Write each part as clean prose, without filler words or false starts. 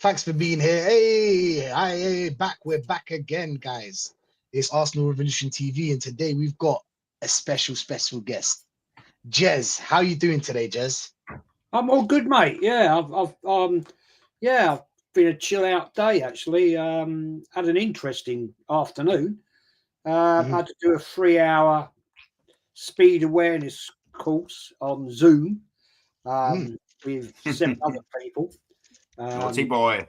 Thanks for being here. Hey, back. We're back again, guys. It's Arsenal Revolution TV, and today we've got a special guest, Jez. How you doing today, Jez? I'm all good, mate. Yeah, I've been a chill out day actually. Had an interesting afternoon. Had to do a 3-hour speed awareness course on Zoom with 7 other people. Naughty boy.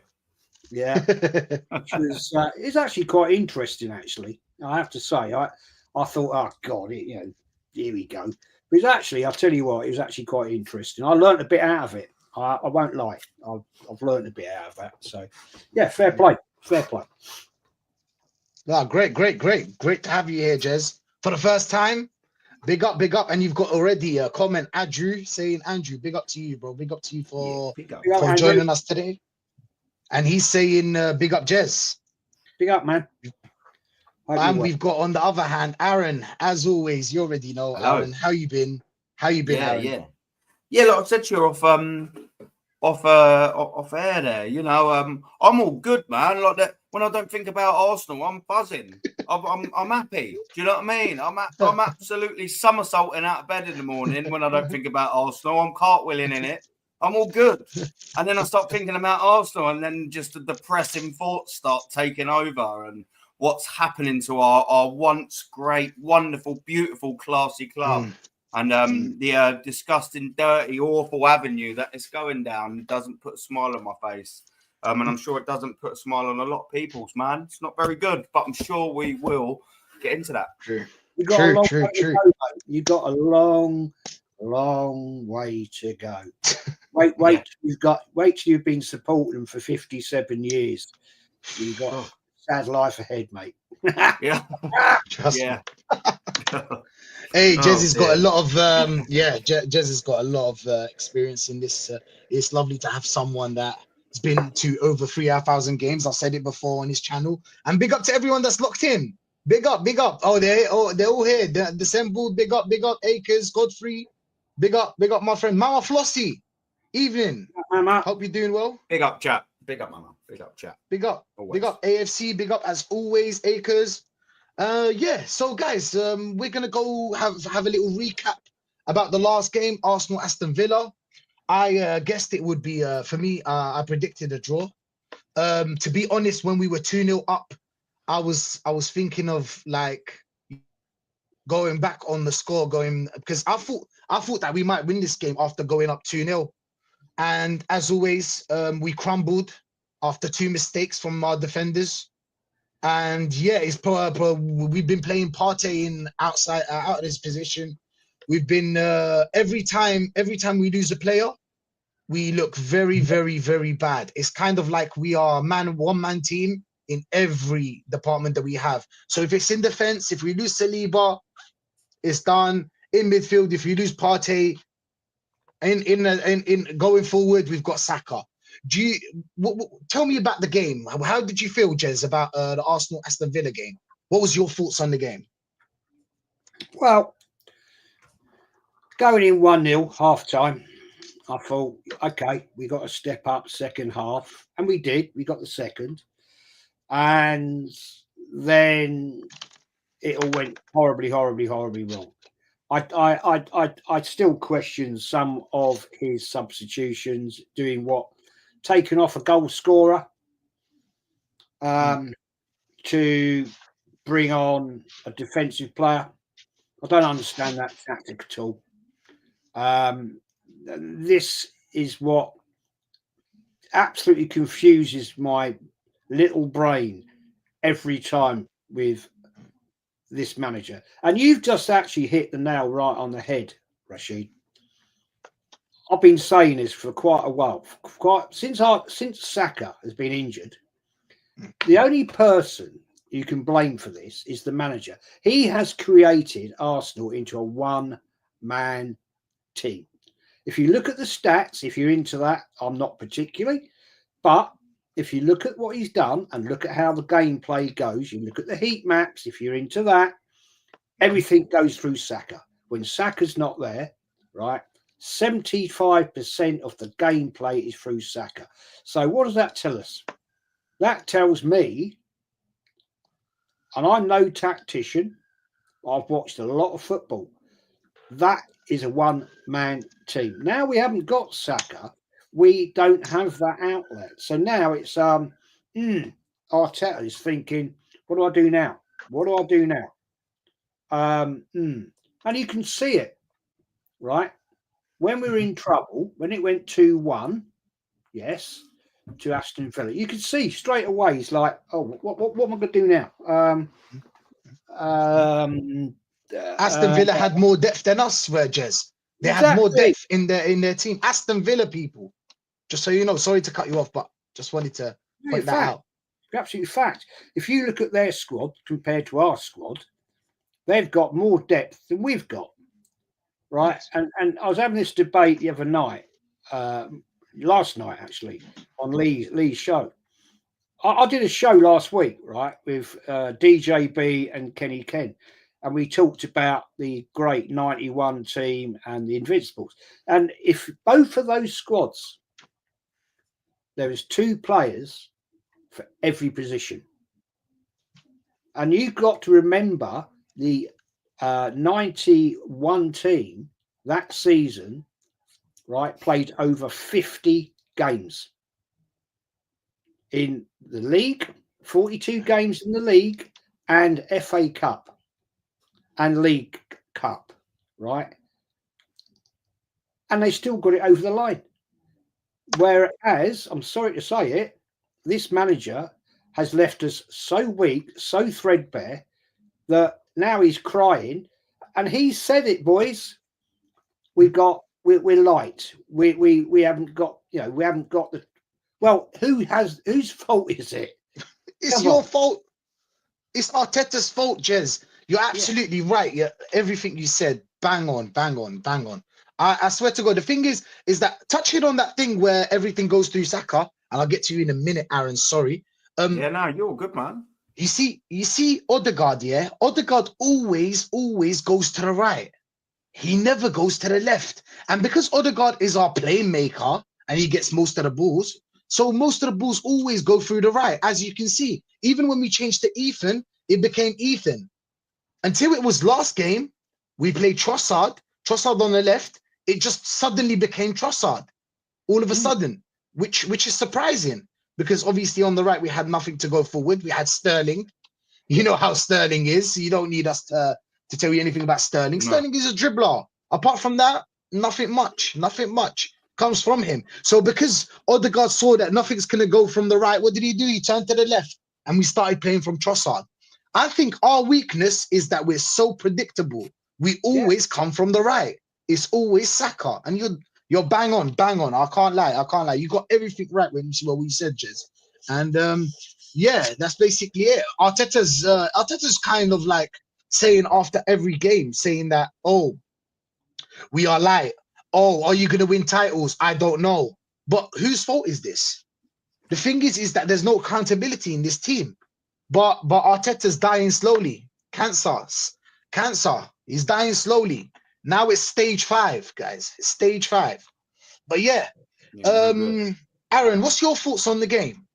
Yeah, which was it's actually quite interesting. Actually, I have to say, I thought, oh god, here we go. But it's actually, I'll tell you what, it was actually quite interesting. I learnt a bit out of it. I won't lie, I've learnt a bit out of that. So, yeah, fair play. No, great to have you here, Jez, for the first time. Big up, and you've got already a comment, Andrew, saying, Andrew, big up to you, bro. Big up to you for joining us today. And he's saying, big up, Jez. Big up, man. And we've got on the other hand, Aaron. As always, you already know. Hello. Aaron. How you been, Aaron? Yeah. Like I said to you off air there. You know, I'm all good, man. Like that. When I don't think about Arsenal, I'm buzzing. I'm happy. Do you know what I mean? I'm absolutely somersaulting out of bed in the morning when I don't think about Arsenal. I'm cartwheeling in it. I'm all good. And then I start thinking about Arsenal, and then just the depressing thoughts start taking over, and what's happening to our once great, wonderful, beautiful, classy club. And the disgusting, dirty, awful avenue that it's going down doesn't put a smile on my face. And I'm sure it doesn't put a smile on a lot of people's, man. It's not very good, but I'm sure we will get into that. True. You've got a long way to go. Wait till you've been supporting them for 57 years. You've got a sad life ahead, mate. Yeah. Trust me. Hey, Jez has got a lot of Jez has got a lot of experience in this. It's lovely to have someone that has been to over 3,000 games. I've said it before on his channel. And big up to everyone that's locked in. Big up. Oh, they're all here. They're assembled. Big up, Acres, Godfrey. Big up, my friend Mama Flossie. Evening. Mama. Hope you're doing well. Big up, chat. Big up, Mama. Big up, chat. Big up. Always. Big up AFC. Big up as always, Acres. So guys, we're gonna go have a little recap about the last game, Arsenal Aston Villa. I guessed it would be for me. I predicted a draw. To be honest, when we were 2-0 up, I was thinking of like going back on the score, because I thought that we might win this game after going up 2-0, and as always, we crumbled after 2 mistakes from our defenders. And yeah, we've been playing Partey out of his position. We've been every time we lose a player, we look very, very, very bad. It's kind of like we are a one-man team in every department that we have. So if it's in defense, if we lose Saliba, it's done. In midfield, if you lose Partey, in going forward, we've got Saka. Tell me about the game. How did you feel, Jez, about the Arsenal Aston Villa game? What was your thoughts on the game? Well, going in 1-0 half time, I thought, okay, we got to step up second half, and we did. We got the second, and then it all went horribly wrong. I still question some of his substitutions, taking off a goal scorer to bring on a defensive player. I don't understand that tactic at all. This is what absolutely confuses my little brain every time with this manager. And you've just actually hit the nail right on the head, Rashid. I've been saying this for quite a while, since Saka has been injured. The only person you can blame for this is the manager. He has created Arsenal into a one-man team. If you look at the stats, if you're into that, I'm not particularly, but if you look at what he's done and look at how the gameplay goes, you look at the heat maps, if you're into that, everything goes through Saka. When Saka's not there, right, 75% of the gameplay is through Saka. So what does that tell us? That tells me, and I'm no tactician, I've watched a lot of football, that is a one-man team. Now we haven't got Saka, we don't have that outlet. So now it's Arteta is thinking, what do I do now? What do I do now? And you can see it, right? When we were in trouble, when it went 2-1, yes, to Aston Villa, you could see straight away. He's like, "Oh, what am I going to do now?" Aston Villa had more depth than us, Jez. They had more depth in their team. Aston Villa people, just so you know. Sorry to cut you off, but just wanted to point that out. Absolutely fact. If you look at their squad compared to our squad, they've got more depth than we've got. Right, and I was having this debate the other night, last night actually, on Lee's show. I did a show last week, right, with DJB and Kenny Ken, and we talked about the great 91 team and the Invincibles. And if both of those squads, there is 2 players for every position, and you've got to remember the 91 team that season, right, played over 50 games in the league, 42 games in the league and FA Cup and League Cup, right? And they still got it over the line. Whereas, I'm sorry to say it, this manager has left us so weak, so threadbare, that now he's crying, and he said it, boys. We're light. We haven't got, we haven't got the. Well, whose fault is it? It's your fault. It's Arteta's fault, Jez. You're absolutely right. Yeah, everything you said, bang on. I swear to God, the thing is that touching on that thing where everything goes through Saka, and I'll get to you in a minute, Aaron. Sorry. Yeah, no, you're good, man. You see Odegaard, yeah? Odegaard always goes to the right. He never goes to the left. And because Odegaard is our playmaker and he gets most of the balls, so most of the balls always go through the right. As you can see, even when we changed to Ethan, it became Ethan. Until it was last game, we played Trossard on the left. It just suddenly became Trossard all of a sudden, which is surprising. Because obviously on the right, we had nothing to go forward. We had Sterling. You know how Sterling is. You don't need us to tell you anything about Sterling. No. Sterling is a dribbler. Apart from that, nothing much comes from him. So because Odegaard saw that nothing's going to go from the right, what did he do? He turned to the left and we started playing from Trossard. I think our weakness is that we're so predictable. We always come from the right. It's always Saka. And you're bang on. I can't lie. You got everything right when you said, Jez. And that's basically it. Arteta's kind of like saying after every game, saying that, oh, we are light. Oh, are you going to win titles? I don't know. But whose fault is this? The thing is that there's no accountability in this team. But Arteta's dying slowly. Cancer. He's dying slowly. Now it's stage 5, guys. It's stage 5. But Aaron, what's your thoughts on the game?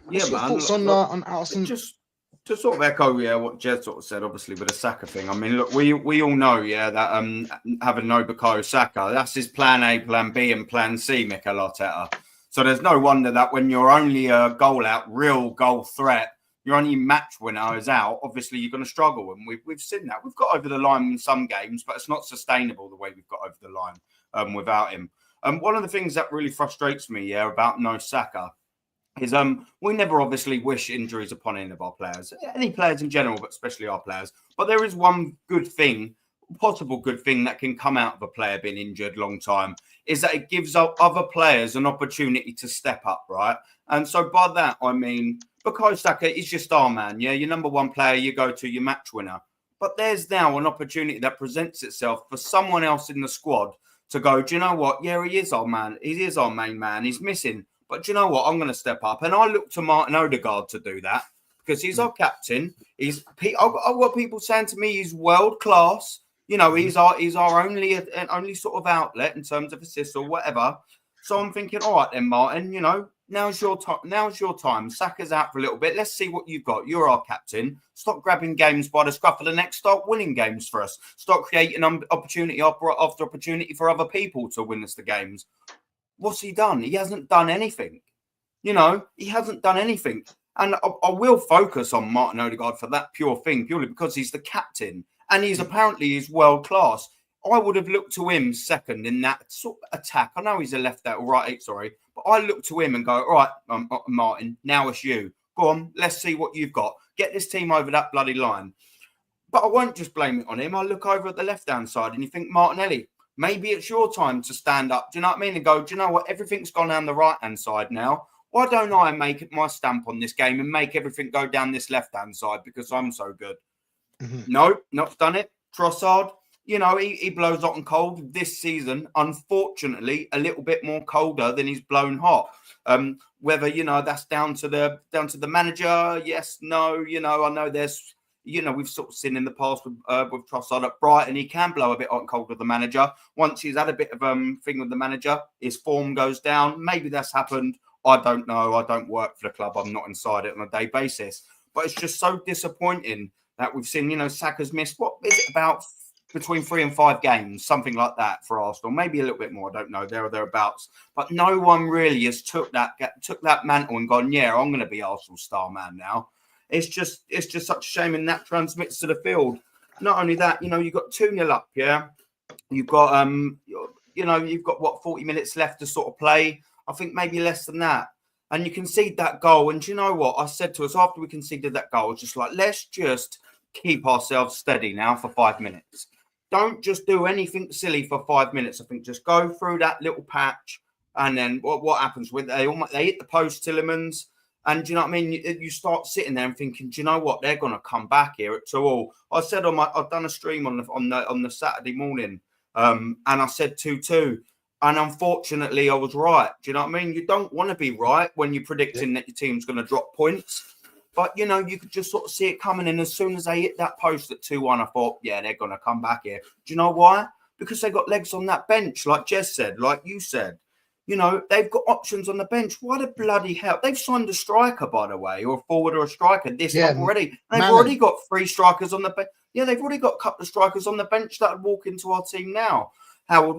What's your thoughts on Arsenal? Just to sort of echo, what Jed sort of said, obviously with the Saka thing. I mean, look, we all know, that having no Bukayo Saka, that's his plan A, plan B, and plan C, Mikel Arteta. So there's no wonder that when you're only a goal out, real goal threat, your only match winner is out, obviously you're going to struggle. And we've seen that. We've got over the line in some games, but it's not sustainable the way we've got over the line without him. One of the things that really frustrates me, about no Saka is we never obviously wish injuries upon any of our players, any players in general, but especially our players. But there is one good thing, possible good thing that can come out of a player being injured long time, is that it gives other players an opportunity to step up, right? And so by that, I mean, because Saka is your star man, your number one player, you go to your match winner. But there's now an opportunity that presents itself for someone else in the squad to go, do you know what? Yeah, he is our man. He is our main man. He's missing. But do you know what? I'm going to step up. And I look to Martin Odegaard to do that because he's our captain. I've got people saying to me he's world class. You know, he's our only sort of outlet in terms of assists or whatever. So I'm thinking, all right then, Martin, you know, now's your time. Now's your time. Saka's out for a little bit. Let's see what you've got. You're our captain. Stop grabbing games by the scruff of the neck. Start winning games for us. Start creating opportunity after opportunity for other people to win us the games. What's he done? He hasn't done anything. You know, he hasn't done anything. And I will focus on Martin Odegaard for that purely because he's the captain and he's apparently world class. I would have looked to him second in that sort of attack. I know he's a left out, right, sorry, but I look to him and go, all right, Martin, now it's you. Go on, let's see what you've got. Get this team over that bloody line. But I won't just blame it on him. I look over at the left-hand side and you think, Martinelli, maybe it's your time to stand up. Do you know what I mean? And go, do you know what? Everything's gone down the right-hand side now. Why don't I make my stamp on this game and make everything go down this left-hand side because I'm so good? No, not done it. Trossard. You know, he blows hot and cold this season. Unfortunately, a little bit more colder than he's blown hot. Whether, you know, that's down to the manager, yes, no, you know, I know there's, you know, we've sort of seen in the past with Trossard at Brighton, he can blow a bit hot and cold with the manager. Once he's had a bit of thing with the manager, his form goes down. Maybe that's happened. I don't know. I don't work for the club. I'm not inside it on a day basis. But it's just so disappointing that we've seen, you know, Saka's missed, what is it, about between 3 and 5 games, something like that for Arsenal, maybe a little bit more. I don't know, there or thereabouts. But no one really has took that mantle and gone, yeah, I'm going to be Arsenal star man now. It's just such a shame, and that transmits to the field. Not only that, you know, you've got 2-0 up, yeah. You've got you know, you've got what, 40 minutes left to sort of play. I think maybe less than that. And you concede that goal. And do you know what I said to us after we conceded that goal? Just like, let's just keep ourselves steady now for 5 minutes. Don't just do anything silly for 5 minutes. I think just go through that little patch, and then what happens with they hit the post, Tillemans, and do you know what I mean? You start sitting there and thinking, do you know what? They're going to come back here at 2-2. I said I've done a stream on the Saturday morning, and I said 2-2, and unfortunately I was right. Do you know what I mean? You don't want to be right when you're predicting that your team's going to drop points. But, you know, you could just sort of see it coming in. As soon as they hit that post at 2-1, I thought, yeah, they're going to come back here. Do you know why? Because they got legs on that bench, like Jez said, like you said. You know, they've got options on the bench. Why the bloody hell? They've signed a striker, by the way, or a forward or a striker this month already. They've already got 3 strikers on the bench. Yeah, they've already got a couple of strikers on the bench that would walk into our team now. How would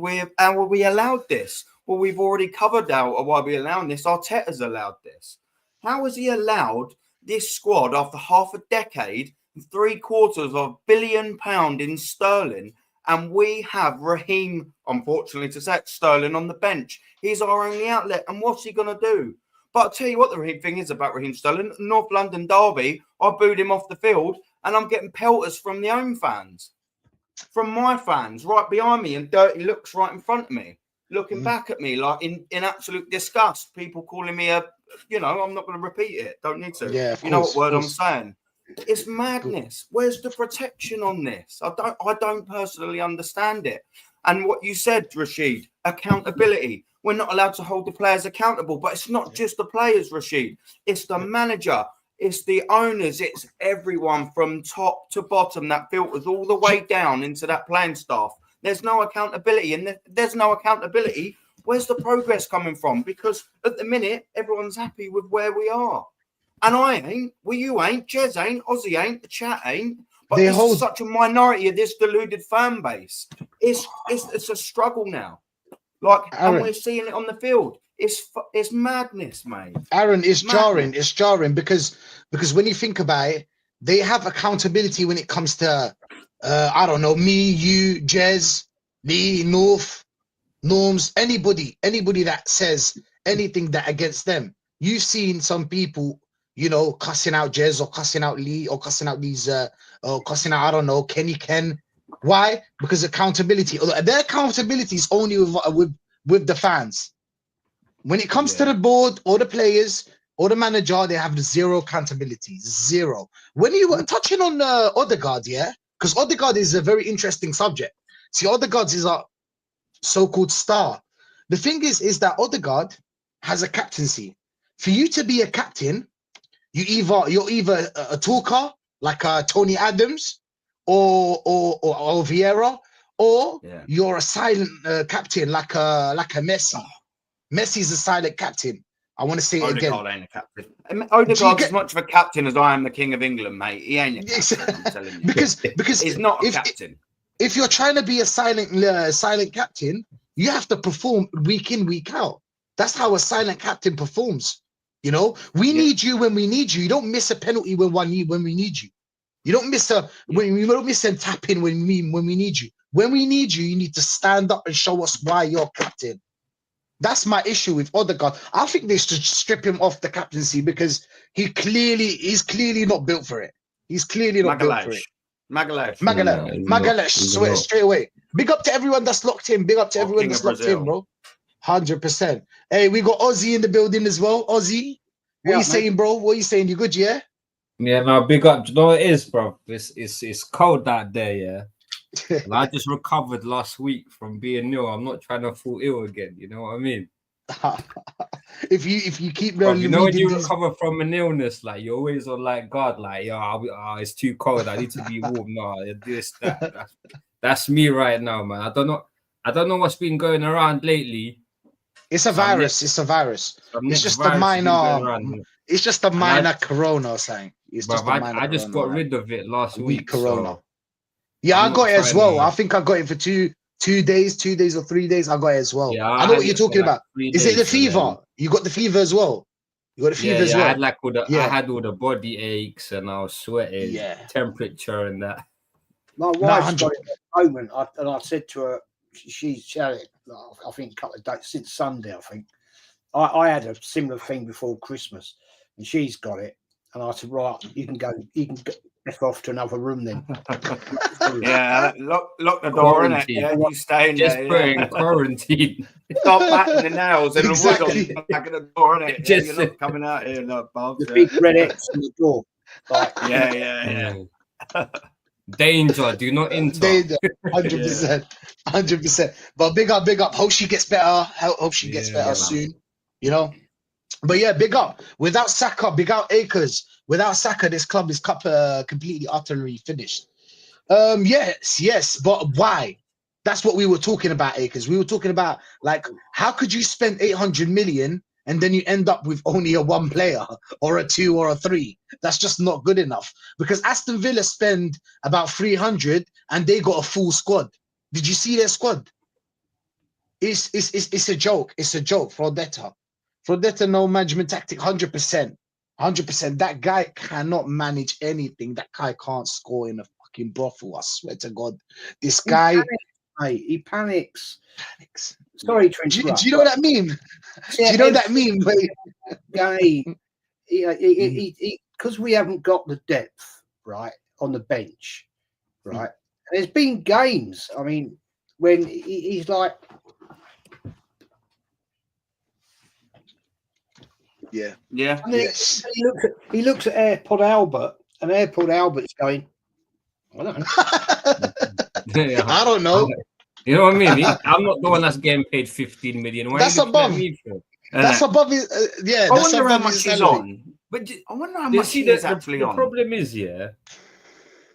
we allowed this? Well, we've already covered out why we allowed this. Arteta's allowed this. How has he allowed this squad after half a decade, £750 million in sterling, and we have Raheem, unfortunately to say, Sterling on the bench? He's our only outlet, and what's he going to do? But I'll tell you what the Raheem thing is about Raheem Sterling. North London derby, I booed him off the field, and I'm getting pelters from the home fans, from my fans, right behind me, and dirty looks right in front of me, looking back at me like in absolute disgust. People calling me you know, I'm not going to repeat it. Don't need to. Yeah, you know what word I'm saying. It's madness. Where's the protection on this? I don't personally understand it. And what you said, Rashid, accountability. We're not allowed to hold the players accountable, but it's not just the players, Rashid. It's the manager. It's the owners. It's everyone from top to bottom that filters all the way down into that playing staff. There's no accountability, and there's no accountability. Where's the progress coming from? Because at the minute, everyone's happy with where we are. And I ain't. Well, you ain't. Jez ain't. Ozzy ain't. The chat ain't. But this is such a minority of this deluded fan base. It's a struggle now. Like, Aaron, and we're seeing it on the field. It's madness, mate. Aaron, it's jarring. It's jarring because when you think about it, they have accountability when it comes to, I don't know, me, you, Jez, Lee, North, Norms, anybody that says anything that against them. You've seen some people, you know, cussing out Jez or cussing out Lee or cussing out these, or cussing out, I don't know, Ken. Why? Because accountability. Their accountability is only with the fans. When it comes to the board or the players or the manager, they have zero accountability. Zero. When you were touching on Odegaard, yeah, because Odegaard is a very interesting subject. See, Odegaard is a so-called star. The thing is that Odegaard has a captaincy. For you to be a captain, you're either a talker like Tony Adams, or Vieira, or Yeah. you're a silent captain like a Messi. Messi's a silent captain. I want to say it again. Odegaard ain't a captain. Odegaard's as much of a captain as I am the King of England, mate. He ain't a captain, I'm telling you. because he's not a captain. If you're trying to be a silent captain, you have to perform week in, week out. That's how a silent captain performs. You know, we need you when we need you. You don't miss a penalty when we need you. You don't miss when we don't miss a tap in when we need you. When we need you, you need to stand up and show us why you're captain. That's my issue with Odegaard. I think they should strip him off the captaincy because he's clearly not built for it. He's clearly not built for it. Magalhaes, straight away. Big up to everyone that's locked in. Big up to everyone that's locked in, bro. 100%. Hey, we got Ozzy in the building as well. Ozzy, what are you saying, bro? What are you saying? You good, yeah? Yeah, no, big up. Do you know what it is, bro? It's cold out there, yeah. And I just recovered last week from being ill. I'm not trying to fall ill again. You know what I mean? if you keep going, you know, when you recover from an illness, like you're always on like God, like it's too cold. I need to be warm. No, that's me right now, man. I don't know what's been going around lately. It's a virus. It's just a minor. It's just a minor corona or something. It's just a minor. I just got rid of it last week. Corona. So yeah, I got it as well. I think I got it for 2 days or 3 days. I got it as well. Yeah, I know what you're talking about. Is it the fever? You got the fever as well. You got the fever as well. I had like I had all the body aches and I was sweating. Temperature and that. My wife's got it at the moment, and I said to her, she's had it, I think, a couple of days since Sunday. I think I had a similar thing before Christmas, and she's got it. And I said, right, you can go off to another room then. Yeah, lock the door, innit? Yeah, you stay in just there. Just put in quarantine. Stop batting the nails and the wood on the back of the door, innit? You're not coming out here, look, Bob. The big red X on the door. Like, yeah. Danger, do not enter. Danger, 100%. But big up. Hope she gets better. Hope she gets better soon. You know. But yeah, big up. Without Saka, big out Acres. Without Saka, this club is completely, utterly finished. Yes. But why? That's what we were talking about, Acres. We were talking about, like, how could you spend 800 million and then you end up with only a 1 player or a 2 or a 3? That's just not good enough. Because Aston Villa spend about 300 and they got a full squad. Did you see their squad? It's a joke. It's a joke. Fraudetta, no management tactic, 100%. 100%. That guy cannot manage anything. That guy can't score in a fucking brothel. I swear to God. This guy... He panics. Sorry to interrupt. Do you know what that mean? Yeah, do you know what that mean? Because we haven't got the depth, right, on the bench, right? There's been games, I mean, when he's like... Yeah. Yes. He looks at Airpod Albert, and Airpod Albert's going, I don't know. I don't know. You know what I mean? I'm not the one that's getting paid 15 million. That's above. That's above his. I wonder how much he's on. But I wonder how much he's actually on. The problem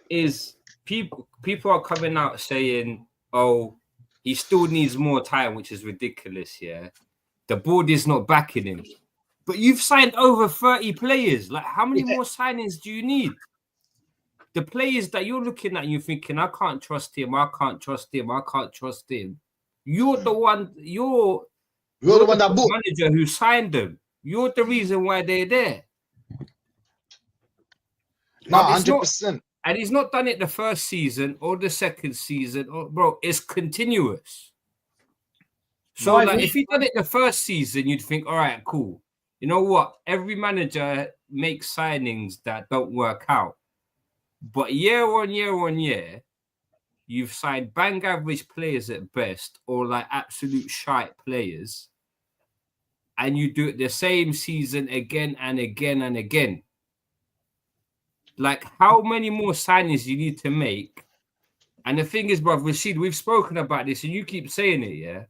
is people are coming out saying, "Oh, he still needs more time," which is ridiculous. Yeah, the board is not backing him. But you've signed over 30 players. Like, how many more signings do you need? The players that you're looking at and you're thinking, I can't trust him, I can't trust him. You're the one, you're the one that manager who signed them. You're the reason why they're there. No, 100%. And he's not done it the first season or the second season. Bro, it's continuous. So, if he done it the first season, you'd think, all right, cool. You know what? Every manager makes signings that don't work out. But year on year, you've signed bang average players at best or like absolute shite players. And you do it the same season again and again and again. Like, how many more signings do you need to make? And the thing is, brother, Rashid, we've spoken about this and you keep saying it, yeah?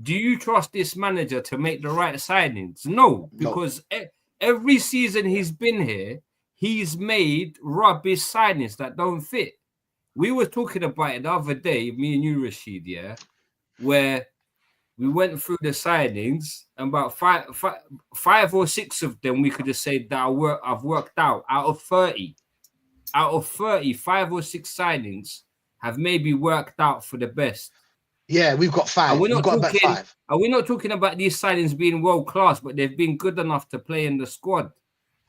Do you trust this manager to make the right signings? No, because every season he's been here, he's made rubbish signings that don't fit. we were talking about it the other day, me and you, Rashid, yeah, where we went through the signings, and about five or six of them we could have said that I've worked out of 30. Out of 30, 5 or 6 signings have maybe worked out for the best. Yeah, we've got 5. We've got about 5. Are we not talking about these signings being world class, but they've been good enough to play in the squad?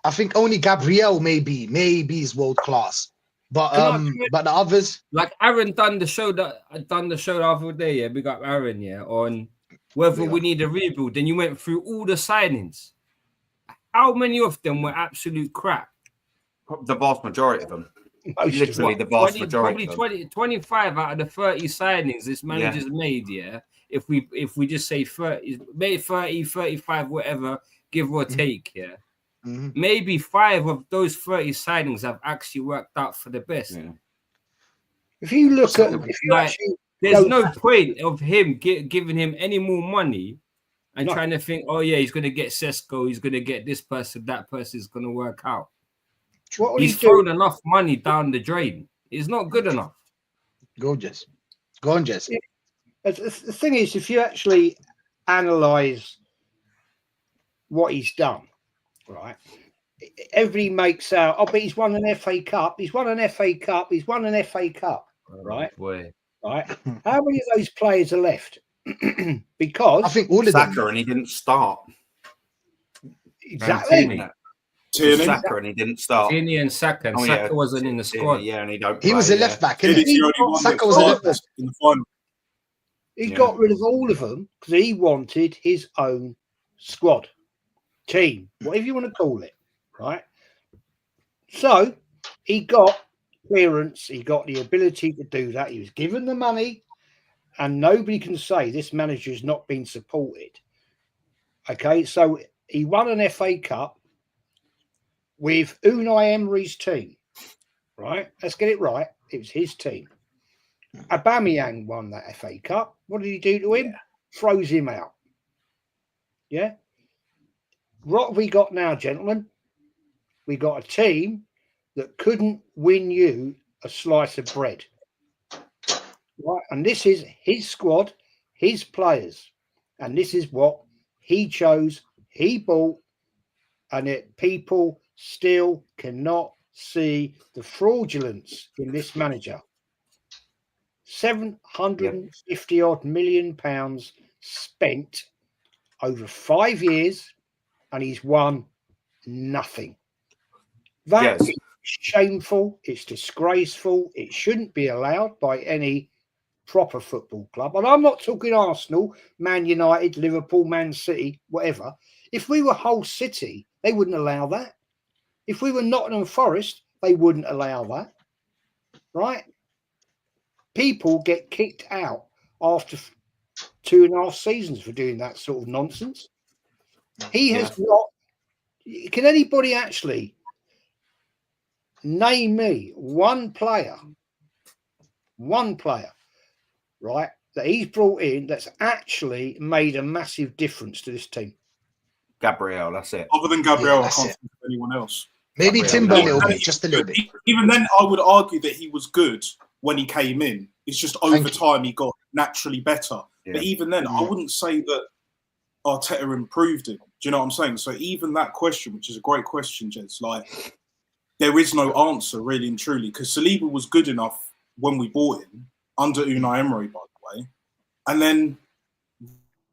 I think only Gabriel maybe is world class, but the others, like Aaron done the show the other day. Yeah, big up Aaron. Yeah, on whether we need a rebuild. Then you went through all the signings. How many of them were absolute crap? The vast majority of them. Literally the vast majority. Probably 25 out of the 30 signings this manager's made. Yeah, if we just say 30, maybe 30, 35, whatever, give or take. Yeah. Maybe 5 of those 30 signings have actually worked out for the best. Yeah. If you look at, there's no point of him giving him any more money and trying to think, oh yeah, he's going to get Sesko, he's going to get this person, that person is going to work out. He's thrown enough money down the drain. It's not good enough. Gorgeous. The thing is, if you actually analyse what he's done, right? Everybody makes out, oh, but he's won an FA Cup. He's won an FA Cup. He's won an FA Cup. Right? Right. How many of those players are left? Because I think all of Saka them. And he didn't start. Exactly. Saka and he didn't start. Tierney and Saka. And Saka wasn't in the squad. Yeah, and he was a left back. Saka was a left back in the final. He got rid of all of them because he wanted his own squad. Team, whatever you want to call it, right? So he got clearance, he got the ability to do that. He was given the money, and nobody can say this manager has not been supported. Okay, so he won an FA Cup with Unai Emery's team, right? Let's get it right. It was his team. Aubameyang won that FA Cup. What did he do to him? Throws him out. Yeah. What have we got now, gentlemen? We got a team that couldn't win you a slice of bread. Right? And this is his squad, his players. And this is what he chose, he bought, and it people still cannot see the fraudulence in this manager. 750 odd million pounds spent over 5 years. And he's won nothing. That's shameful. It's disgraceful. It shouldn't be allowed by any proper football club. And I'm not talking Arsenal, Man United, Liverpool, Man City, whatever. If we were Hull City, they wouldn't allow that. If we were Nottingham Forest, they wouldn't allow that. Right? People get kicked out after 2.5 seasons for doing that sort of nonsense. He has not. Can anybody actually name me one player, right, that he's brought in that's actually made a massive difference to this team? Gabriel, that's it. Other than Gabriel, I can't think of anyone else. Maybe Timber a little bit, just a little bit. Even then, I would argue that he was good when he came in. It's just over time he got naturally better. Yeah. But even then, I wouldn't say that Arteta improved it. Do you know what I'm saying? So even that question, which is a great question, Jez, like there is no answer really and truly, because Saliba was good enough when we bought him under Unai Emery, by the way, and then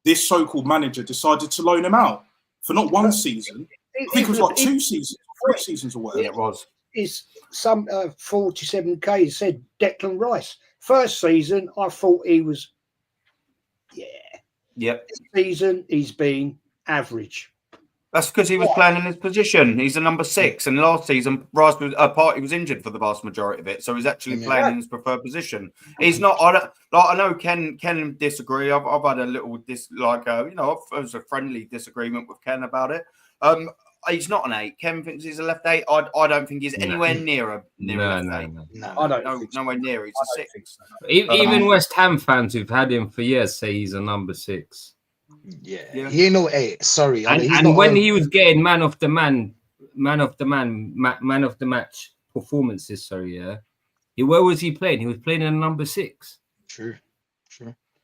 this so-called manager decided to loan him out for not one season. I think it was like 2 seasons, 3 seasons or whatever. It was. Is some 47k said Declan Rice. First season, I thought he was, Yep. This season, he's been average. That's because he was playing in his position. He's a number 6, and last season, Rice was he was injured for the vast majority of it, so he's actually playing in his preferred position. He's not. I know Ken disagree. I've had a little it was a friendly disagreement with Ken about it. He's not an 8. Ken thinks he's a left 8. I don't think he's anywhere near a left 8. No, I don't. Nowhere near. He's a 6. Even West Ham fans who've had him for years say he's a number 6. Yeah. He ain't no 8. Sorry. And when he was getting man of the match performances, Where was he playing? He was playing in number 6. True.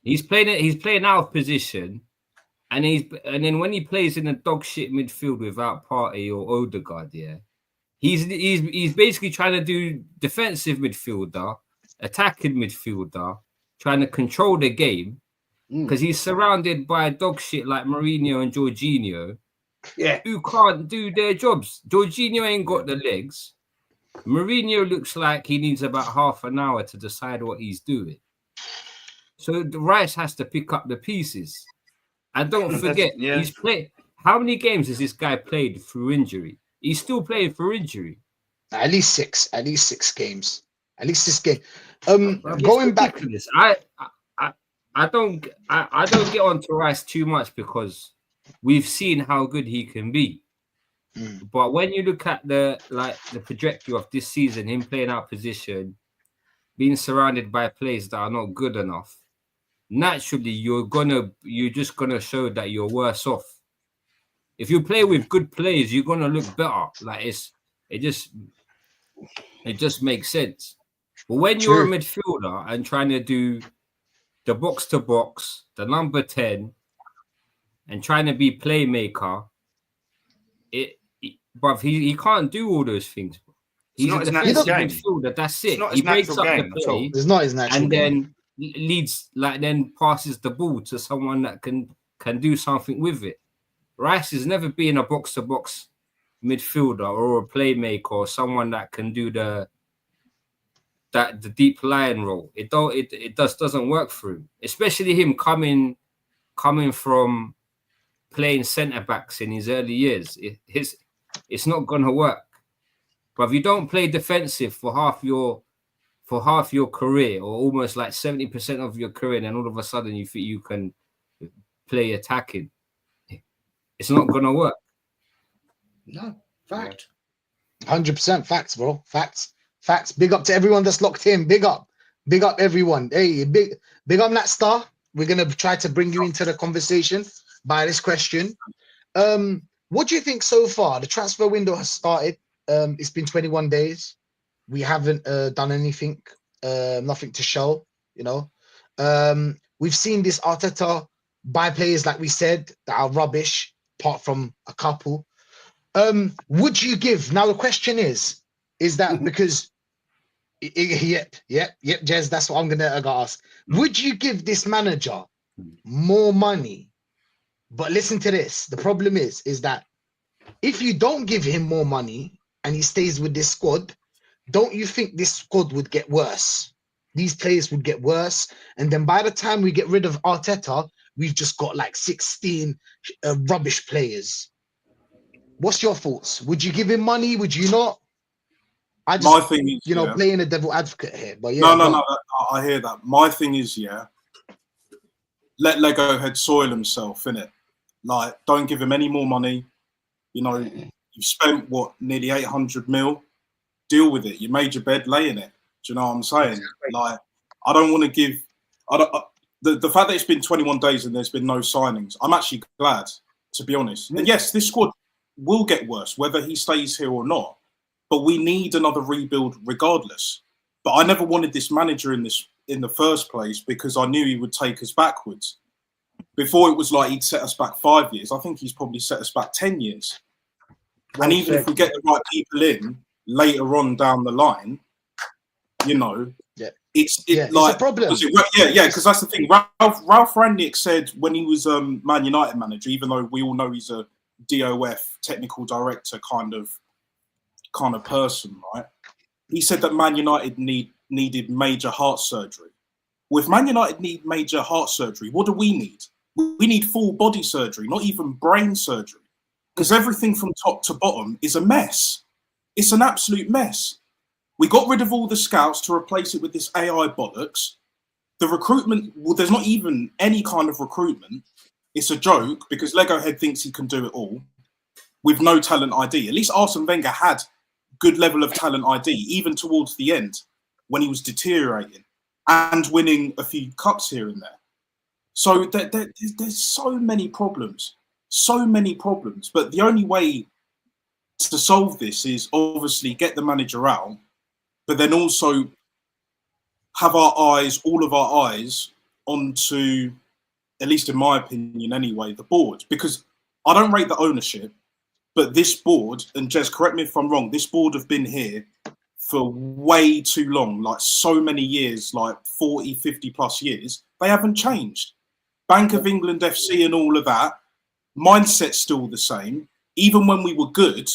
He's playing out of position, and then when he plays in a dog shit midfield without Partey or Odegaard, he's basically trying to do defensive midfielder, attacking midfielder, trying to control the game because he's surrounded by dog shit like Mourinho and Jorginho, who can't do their jobs. Jorginho ain't got the legs. Mourinho looks like he needs about half an hour to decide what he's doing. So the Rice has to pick up the pieces. And don't forget, he's played. How many games has this guy played through injury? He's still playing for injury. At least 6 games. At least 6 games. Going back, I don't get onto Rice too much because we've seen how good he can be. But when you look at the trajectory of this season, him playing out position, being surrounded by players that are not good enough, naturally you're just gonna show that you're worse off. If you play with good players, you're gonna look better. Like it just makes sense. But when you're a midfielder and trying to do the box to box, the number 10, and trying to be playmaker, but he can't do all those things. He's a defensive midfielder. That's it. He breaks up the play. It's not his natural and game. then passes the ball to someone that can do something with it. Rice has never been a box to box midfielder or a playmaker or someone that can do the deep lying role. It doesn't work for him, especially him coming from playing centre backs in his early years. It's not gonna work. But if you don't play defensive for half your career, or almost like 70% of your career, and all of a sudden you think you can play attacking, it's not gonna work. No, fact. 100% facts, bro. Facts. Big up to everyone that's locked in. Big up everyone. Hey, big up that star. We're gonna try to bring you into the conversation by this question. What do you think so far? The transfer window has started. It's been 21 days. We haven't done anything, nothing to show, you know. We've seen this Arteta buy players, like we said, that are rubbish, apart from a couple. Would you give, now the question is that because, yep, Jez, that's what I'm gonna ask. Would you give this manager more money? But listen to this. The problem is that if you don't give him more money and he stays with this squad, don't you think this squad would get worse? These players would get worse. And then by the time we get rid of Arteta, we've just got like 16 rubbish players. What's your thoughts? Would you give him money? Would you not? My thing is, playing a devil advocate here. But no, I hear that. My thing is, let Lego head soil himself, innit? Like, don't give him any more money. You know, you've spent nearly 800 mil. Deal with it. You made your bed, lay in it. Do you know what I'm saying? Like, I don't want to give. The fact that it's been 21 days and there's been no signings, I'm actually glad, to be honest. And yes, this squad will get worse, whether he stays here or not. But we need another rebuild regardless. But I never wanted this manager in the first place because I knew he would take us backwards. Before it was like he'd set us back 5 years. I think he's probably set us back 10 years. And even if we get the right people in later on down the line, you know, it's like a problem. Because that's the thing. Ralph Rangnick said when he was Man United manager, even though we all know he's a DOF, technical director kind of person, right? He said that Man United needed major heart surgery. Well, if Man United need major heart surgery, what do we need? We need full body surgery, not even brain surgery. Because everything from top to bottom is a mess. It's an absolute mess. We got rid of all the scouts to replace it with this AI bollocks. The recruitment, well, there's not even any kind of recruitment. It's a joke because Lego Head thinks he can do it all with no talent ID. At least Arsene Wenger had good level of talent ID, even towards the end when he was deteriorating and winning a few cups here and there. So there's so many problems. But the only way to solve this is obviously get the manager out, but then also have all of our eyes onto, at least in my opinion anyway, the board. Because I don't rate the ownership, but this board, and Jez, correct me if I'm wrong, this board have been here for way too long, like so many years, like 40, 50 plus years. They haven't changed. Bank of England FC and all of that, mindset's still the same. Even when we were good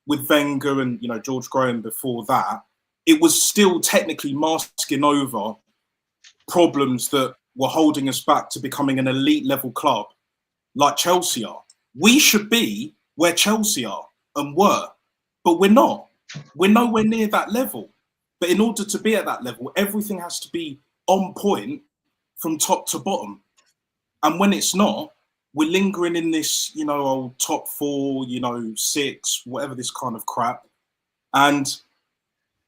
with Wenger and, you know, George Graham before that, it was still technically masking over problems that were holding us back to becoming an elite level club like Chelsea are. We should be where Chelsea are and were, but we're not. We're nowhere near that level. But in order to be at that level, everything has to be on point from top to bottom. And when it's not, we're lingering in this, you know, old top 4, you know, 6, whatever, this kind of crap. And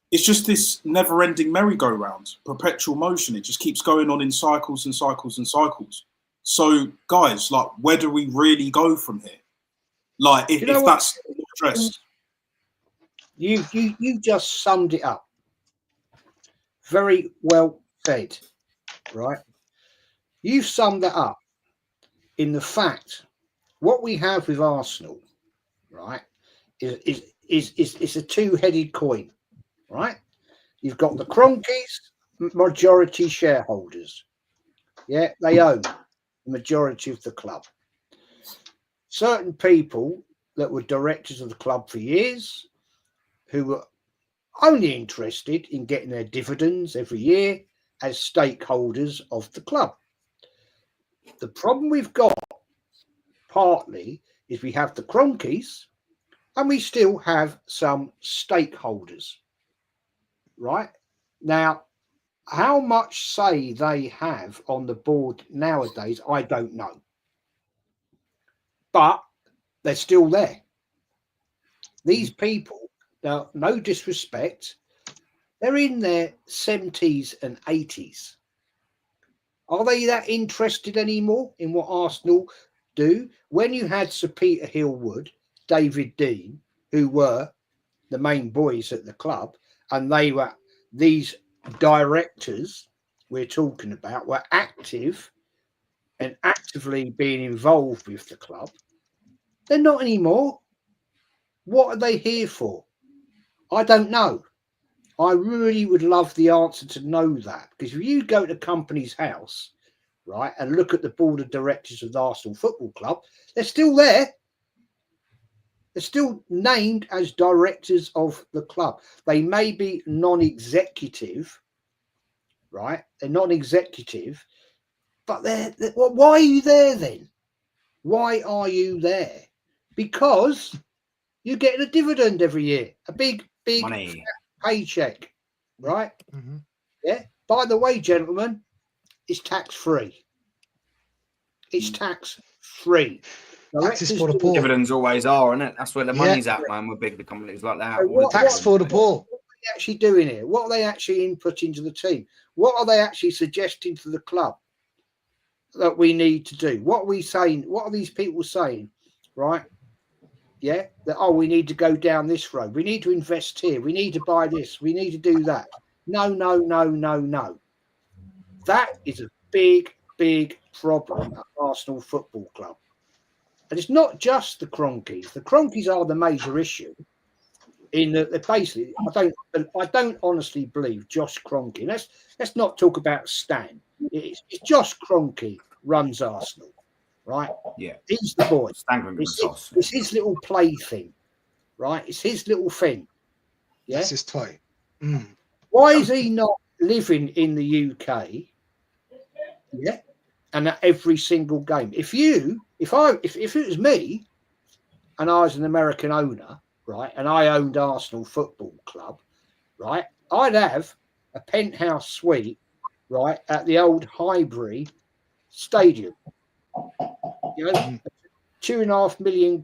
it's just this never-ending merry-go-round, perpetual motion. It just keeps going on in cycles and cycles and cycles. So, guys, like, where do we really go from here? Like, if that's addressed. You just summed it up. Very well said, right? You've summed that up in the fact what we have with Arsenal, right, is a two-headed coin, right? You've got the Cronkies, majority shareholders. Yeah, they own the majority of the club. Certain people that were directors of the club for years, who were only interested in getting their dividends every year as stakeholders of the club. The problem we've got partly is we have the Cronkies and we still have some stakeholders, right? Now, how much say they have on the board nowadays, I don't know. But they're still there. These people, now, no disrespect, they're in their 70s and 80s. Are they that interested anymore in what Arsenal do? When you had Sir Peter Hillwood, David Dean, who were the main boys at the club, and they were, these directors we're talking about, were active and actively being involved with the club. They're not anymore. What are they here for? I don't know. I really would love the answer to know that, because if you go to the company's house, right, and look at the board of directors of the Arsenal Football Club, they're still there. They're still named as directors of the club. They may be non-executive, right? They're non-executive, but well, why are you there then? Why are you there? Because you get a dividend every year, a big money paycheck, right? Mm-hmm. Yeah. By the way, gentlemen, it's tax-free. It's tax-free. Taxes for the poor. Dividends always are, isn't it? That's where the money's at, man, with big companies like that. So tax for the poor. What are they actually doing here? What are they actually inputting into the team? What are they actually suggesting to the club that we need to do? What are we saying? What are these people saying? Right? Yeah, that, oh, we need to go down this road. We need to invest here. We need to buy this. We need to do that. No, no, no, no, no. That is a big, big problem at Arsenal Football Club. And it's not just the Cronkies. The Cronkies are the major issue. In that, basically, I don't honestly believe Josh Kroenke. Let's not talk about Stan. It's Josh Kroenke runs Arsenal. Right? Yeah. He's the boy. It's his little plaything, right? It's his little thing. Yeah. That's his toy. Mm. Why is he not living in the UK? Yeah. And at every single game. If it was me and I was an American owner, right, and I owned Arsenal Football Club, right, I'd have a penthouse suite, right, at the old Highbury Stadium. You know, £2.5 million,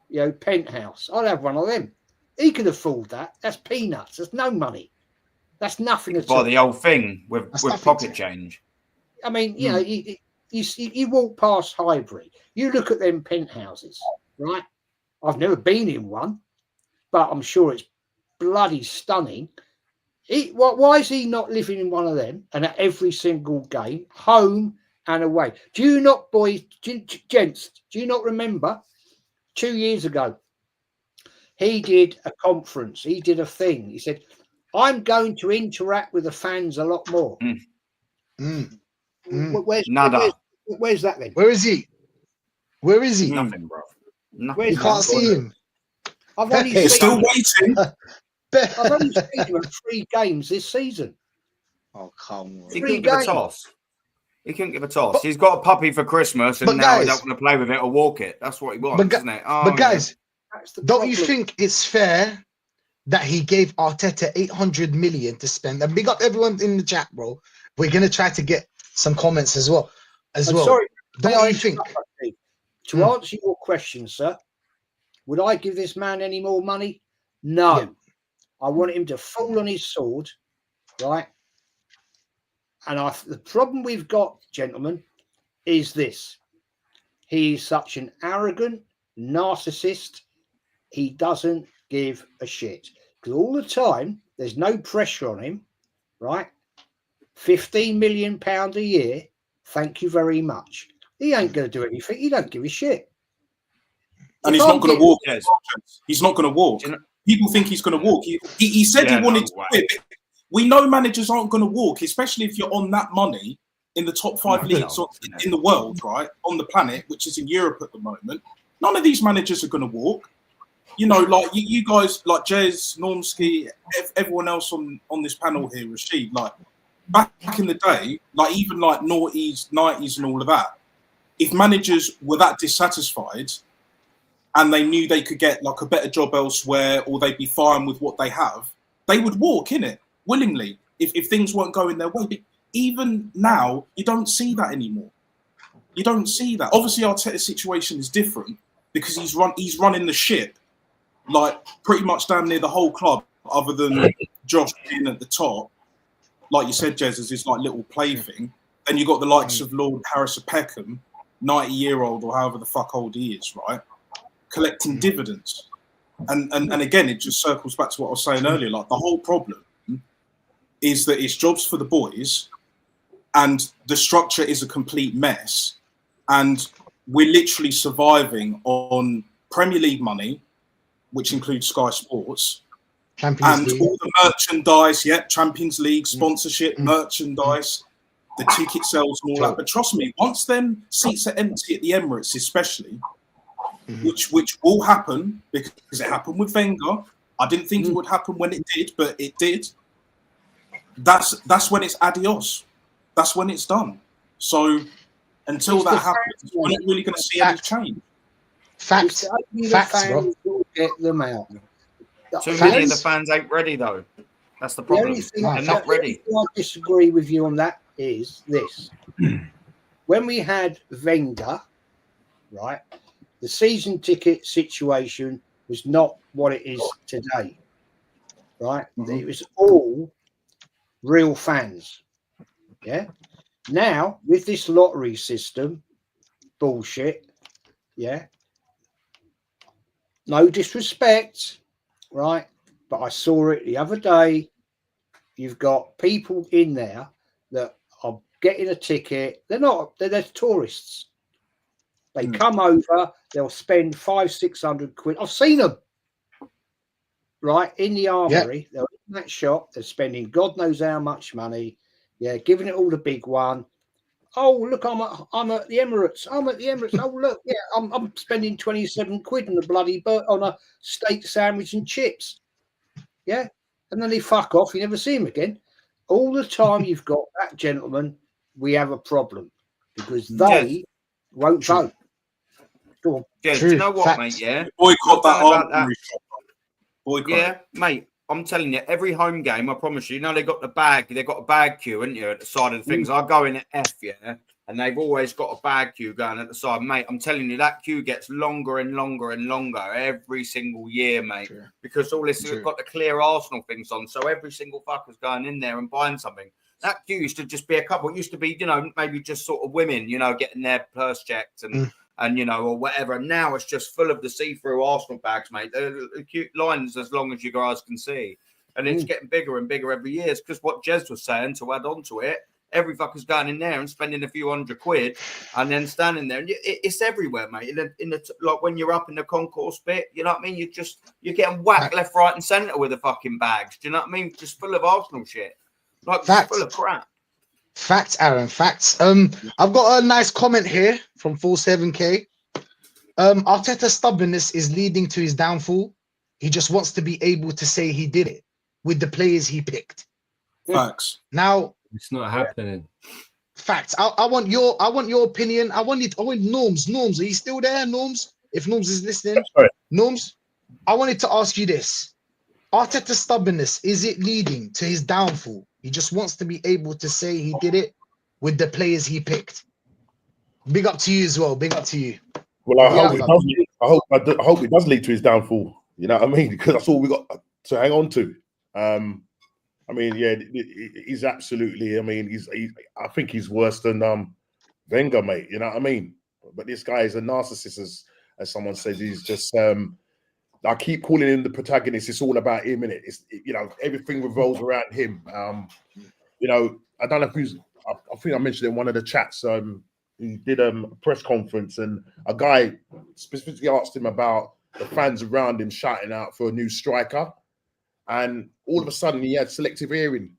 you know, penthouse. I'd have one of them. He can afford that. That's peanuts. That's no money. That's nothing at all. Buy the old thing with pocket change. I mean, you know, you walk past Highbury, you look at them penthouses, right? I've never been in one, but I'm sure it's bloody stunning. Why is he not living in one of them and at every single game, home and away? Do you not, boys, gents, do you not remember 2 years ago? He did a conference. He did a thing. He said, I'm going to interact with the fans a lot more. Where's that then? Where is he? Where is he? Nothing, bro. Nothing. You can't see him. I've only He's seen still waiting. I've only seen him at 3 games this season. Oh, come on. He couldn't give a toss. He couldn't give a toss. He's got a puppy for Christmas, and now guys, he don't want to play with it or walk it. That's what he wants, isn't it? Oh, but guys, don't you problem. think it's fair that he gave Arteta 800 million to spend? And big up everyone in the chat, bro. We're gonna try to get some comments as well. Sorry, don't you think? To answer your question, sir, would I give this man any more money? No. Yeah. I want him to fall on his sword, right? And the problem we've got, gentlemen, is this. He's such an arrogant narcissist. He doesn't give a shit. Because all the time, there's no pressure on him, right? £15 million a year. Thank you very much. He ain't going to do anything. He don't give a shit. And he's not going to walk. He's not going to walk. People think he's going to walk. He said he wanted to quit. We know managers aren't going to walk, especially if you're on that money in the top 5 leagues in the world, right? On the planet, which is in Europe at the moment. None of these managers are going to walk. You know, like you guys, like Jez, Normski, everyone else on this panel here, Rashid, like back in the day, like even like noughties, 90s and all of that, if managers were that dissatisfied and they knew they could get like a better job elsewhere or they'd be fine with what they have, they would walk in it willingly if things weren't going their way. But even now, you don't see that anymore. You don't see that. Obviously, Arteta's situation is different because he's running the ship like pretty much damn near the whole club, other than Josh being at the top. Like you said, Jez, is his like little plaything. Then you got the likes of Lord Harrison Peckham, 90-year-old or however the fuck old he is, right? Collecting dividends. And again, it just circles back to what I was saying earlier. Like the whole problem is that it's jobs for the boys and the structure is a complete mess. And we're literally surviving on Premier League money, which includes Sky Sports, Champions League. All the merchandise, Champions League, sponsorship, merchandise, the ticket sales and all that. But trust me, once them seats are empty at the Emirates especially, which will happen because it happened with Wenger. I didn't think it would happen when it did, but it did. That's when it's adios. That's when it's done. So until that happens, we're not really going to see any change. Facts, bro. Get them out. Too many of the fans ain't ready, though. That's the problem. They're not ready. I disagree with you on that is this. When we had Wenger, right, the season ticket situation was not what it is today, right? It was all real fans, yeah? Now, with this lottery system, bullshit, yeah? No disrespect, right? But I saw it the other day. You've got people in there that are getting a ticket. They're tourists. They come over, they'll spend 500-600 quid. I've seen them, right, in the armory. They're in that shop. They're spending God knows how much money. Yeah, giving it all the big one. Oh, look, I'm at the Emirates. I'm at the Emirates. Oh, look, yeah, I'm spending 27 quid on on a steak sandwich and chips. Yeah, and then they fuck off. You never see him again. All the time you've got that gentleman, we have a problem because they won't vote. Go on. Yeah, do you know what, mate? Yeah, boycott that. Boycott. Yeah, mate. I'm telling you, every home game, I promise you, they've got a bag queue, haven't you, at the side of the things. I go in at F, and they've always got a bag queue going at the side. Mate, I'm telling you, that queue gets longer and longer and longer every single year, mate. True. Because all this has got the clear Arsenal things on. So every single fucker's going in there and buying something. That queue used to just be a couple. It used to be, maybe just sort of women, getting their purse checked and or whatever. And now it's just full of the see-through Arsenal bags, mate. The cute lines as long as you guys can see. and it's getting bigger and bigger every year. It's because what Jez was saying, to add on to it, every fucker's going in there and spending a few £100 and then standing there. And it's everywhere, mate. Like when you're up in the concourse bit, you know what I mean? You're getting whacked left, right, and centre with the fucking bags. Do you know what I mean? Just full of Arsenal shit. Like full of crap. Facts, Aaron. Facts. I've got a nice comment here from 47K. Arteta's stubbornness is leading to his downfall. He just wants to be able to say he did it with the players he picked. Facts. Now it's not happening. Facts. I want your opinion. I want Norms. Norms, are you still there, Norms? If Norms is listening, Norms, I wanted to ask you this. Arteta's stubbornness, is it leading to his downfall? He just wants to be able to say he did it with the players he picked. Big up to you as well. Big up to you. Well, I hope it does lead to his downfall. You know what I mean? Because that's all we got to hang on to. I mean, yeah, he's absolutely. I mean, I think he's worse than Wenger, mate. You know what I mean? But this guy is a narcissist, as someone says. He's just. I keep calling him the protagonist. It's all about him, innit? It's everything revolves around him. You know, I don't know if I think I mentioned in one of the chats. He did a press conference, and a guy specifically asked him about the fans around him shouting out for a new striker, and all of a sudden he had selective hearing.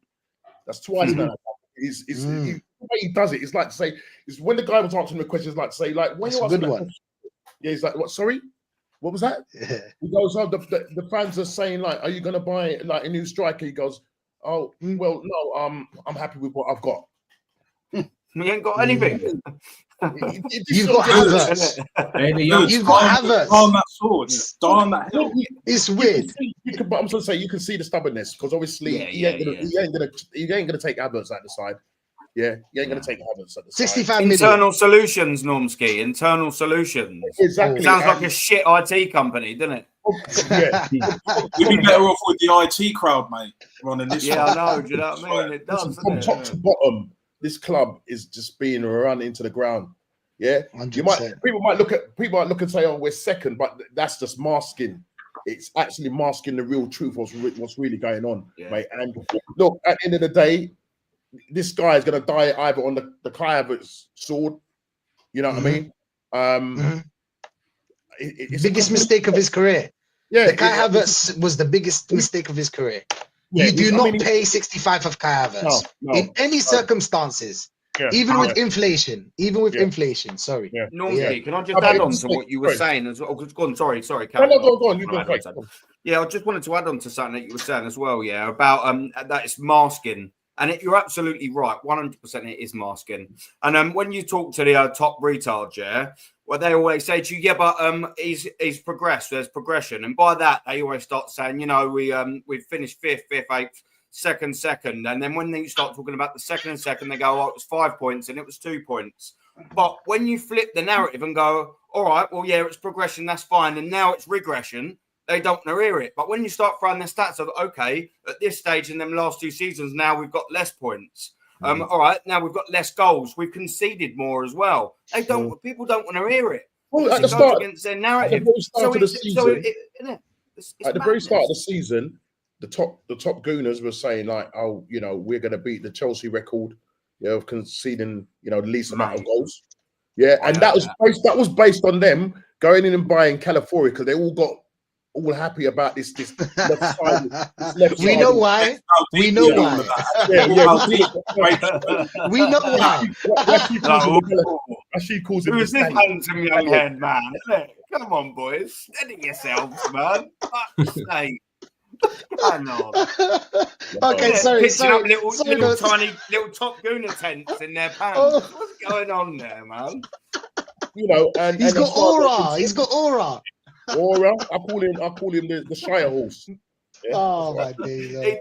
That's twice now. The way he does it is like to say, is when the guy was answering the question, is like to say, like, when you ask that question, yeah, he's like, what? Sorry, what was that? Yeah. He goes, oh, the fans are saying, like, are you going to buy like a new striker? He goes, oh, well, no, I'm happy with what I've got. We ain't got anything. You've got Havertz. You've got Havertz. Darn that sword. Darn that hill. It's weird. But I'm trying to say you can see the stubbornness because obviously he ain't gonna take Havertz at the side. Yeah, he ain't gonna take Havertz at the 65 side. million. Internal solutions, Normski. Internal solutions. Exactly. Sounds like a shit IT company, doesn't it? Yeah. We'd be better off with the IT crowd, mate. Running this. Yeah, I know. Do you know what I mean? It does. From top to bottom, this club is just being run into the ground. Yeah, 100%. People might look and say, "Oh, we're second," but that's just masking. It's actually masking the real truth. What's really going on, mate? And look, at the end of the day, this guy is going to die either on the Kai Havertz sword. You know what I mean? It's biggest mistake of his career. Yeah, the Kai Havertz was the biggest mistake of his career. Yeah, you do not pay 65 of Kai Havertz in any circumstances, even with inflation. Inflation, sorry. Normally, can I just add on to what you were saying as well? Go on, sorry. No, go on. You go first. Yeah, I just wanted to add on to something that you were saying as well. Yeah, about that it's masking, and you're absolutely right. 100%, it is masking. And when you talk to the top retards, well, they always say to you, yeah, but he's progressed. There's progression, and by that they always start saying, you know, we finished fifth, eighth, second, and then when you start talking about the second and second, they go, oh, it was 5 points and it was 2 points. But when you flip the narrative and go, all right, well, yeah, it's progression, that's fine, and now it's regression, they don't want to hear it. But when you start throwing the stats of, okay, at this stage in them last 2 seasons, now we've got less points. All right, now we've got less goals. We've conceded more as well. People don't want to hear it. Well, at the start, against their narrative. At the very start of the season, the top gooners were saying like, oh, you know, we're going to beat the Chelsea record, of conceding, the least amount of goals. Yeah, and that was based on them going in and buying Calafiori because they all happy about this left side. We know why. We know why. We know why. She calls him. Who's this handsome young head man? Come on, boys, steady yourselves, man. Fuck's sake. Hang on. Okay, sorry. Little tiny top gooner tents in their pants. What's going on there, man? And he's got aura. He's got aura. Aura. I call him the Shire horse. Yeah, oh my days. Yeah,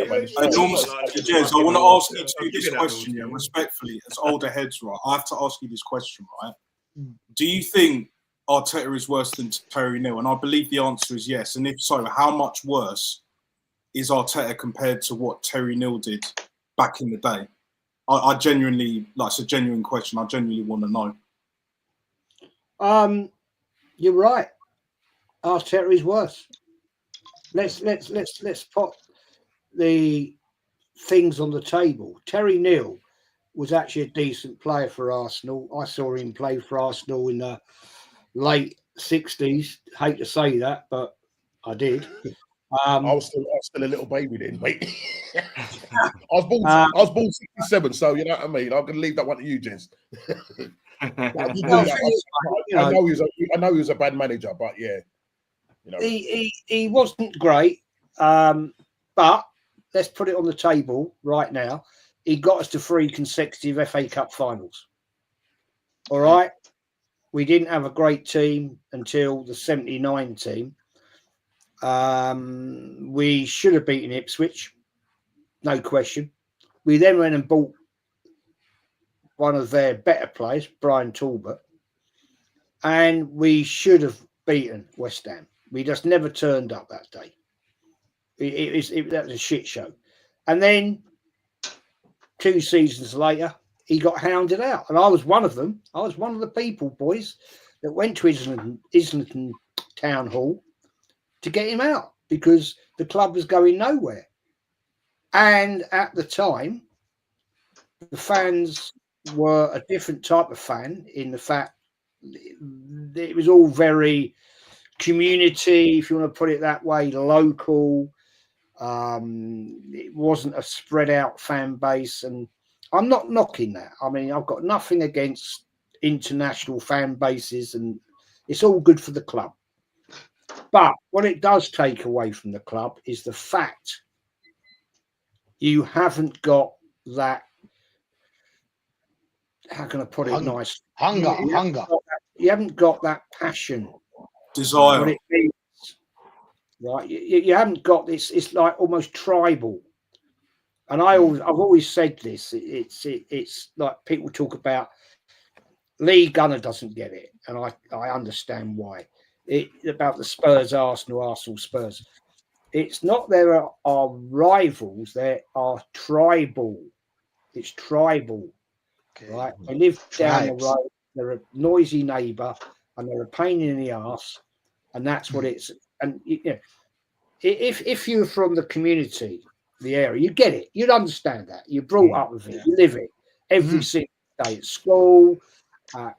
man. Jez, I want to ask you this question, respectfully, as older heads, right? I have to ask you this question, right? Do you think Arteta is worse than Terry Neal? And I believe the answer is yes. And if so, how much worse is Arteta compared to what Terry Neal did back in the day? I genuinely, it's a genuine question. I genuinely want to know. You're right. Arteta is worse. let's put the things on the table. Terry Neal was actually a decent player for Arsenal. I saw him play for Arsenal in the late 60s. Hate to say that, but I did. I was still a little baby then, mate. I was born 67, so you know what I mean. I'm gonna leave that one to you, Jens. I know he was a bad manager, but yeah, you know, he wasn't great. But let's put it on the table right now. He got us to 3 consecutive FA Cup finals. All right. We didn't have a great team until the 79 team. We should have beaten Ipswich, no question. We then went and bought one of their better players, Brian Talbot, and we should have beaten West Ham. We just never turned up that day. That was a shit show. And then 2 seasons later, he got hounded out. And I was one of them. I was one of the people, boys, that went to Islington Town Hall to get him out because the club was going nowhere. And at the time, the fans were a different type of fan in the fact it was all very community, if you want to put it that way, local. It wasn't a spread out fan base, and I'm not knocking that. I mean, I've got nothing against international fan bases, and it's all good for the club. But what it does take away from the club is the fact you haven't got that. How can I put it nice? Hunger. You haven't got that passion, desire. What it means, right? You haven't got this. It's like almost tribal. And I've always said this. It's like people talk about Lee Gunner doesn't get it, and I understand why. About the Spurs, Arsenal, Spurs. It's not there are rivals. There are tribal. It's tribal, right? They live down the road. They're a noisy neighbour, and they're a pain in the arse, and that's what it's. And you know, if you're from the community, the area, you get it. You'd understand that. You're brought up with it. You live it every single day at school, at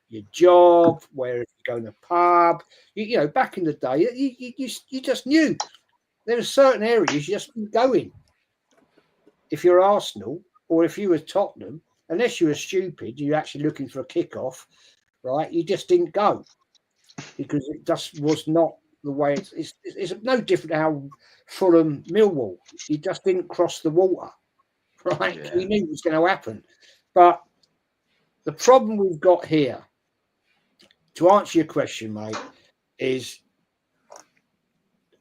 your job, where you go to the pub. You know, back in the day, you just knew there were certain areas you just didn't go in. If you're Arsenal or if you were Tottenham, unless you were stupid, you're actually looking for a kickoff, right? You just didn't go because it just was not the way it's no different to how Fulham Millwall. You just didn't cross the water, right? Yeah. We knew it was going to happen. But the problem we've got here, to answer your question, mate, is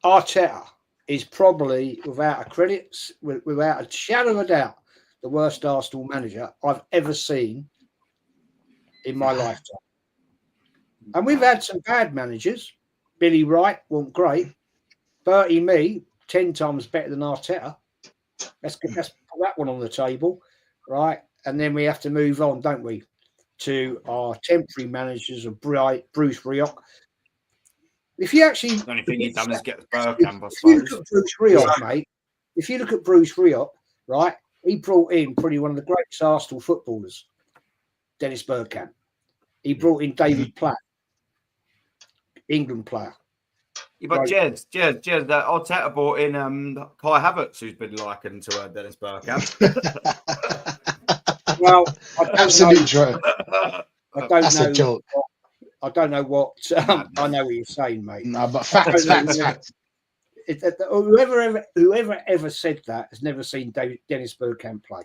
Arteta is probably, without a shadow of a doubt, the worst Arsenal manager I've ever seen in my lifetime. And we've had some bad managers. Billy Wright wasn't great. Bertie Mee, 10 times better than Arteta. Let's put that one on the table, right? And then we have to move on, don't we, to our temporary managers of Bruce Rioch. If you actually, the only thing he's done is get the Bergkamp, I suppose. If you look at Bruce Rioch, mate, if you look at Bruce Rioch, right, he brought in probably one of the greatest Arsenal footballers, Dennis Bergkamp. He brought in David Platt, England player. Yeah, but Jez, that Arteta brought in Kai Havertz, who's been likened to Dennis Bergkamp. Well, absolute joke. That's a joke. I don't know what. I know what you're saying, mate. No, but facts. Whoever ever said that has never seen Dennis Bergkamp play.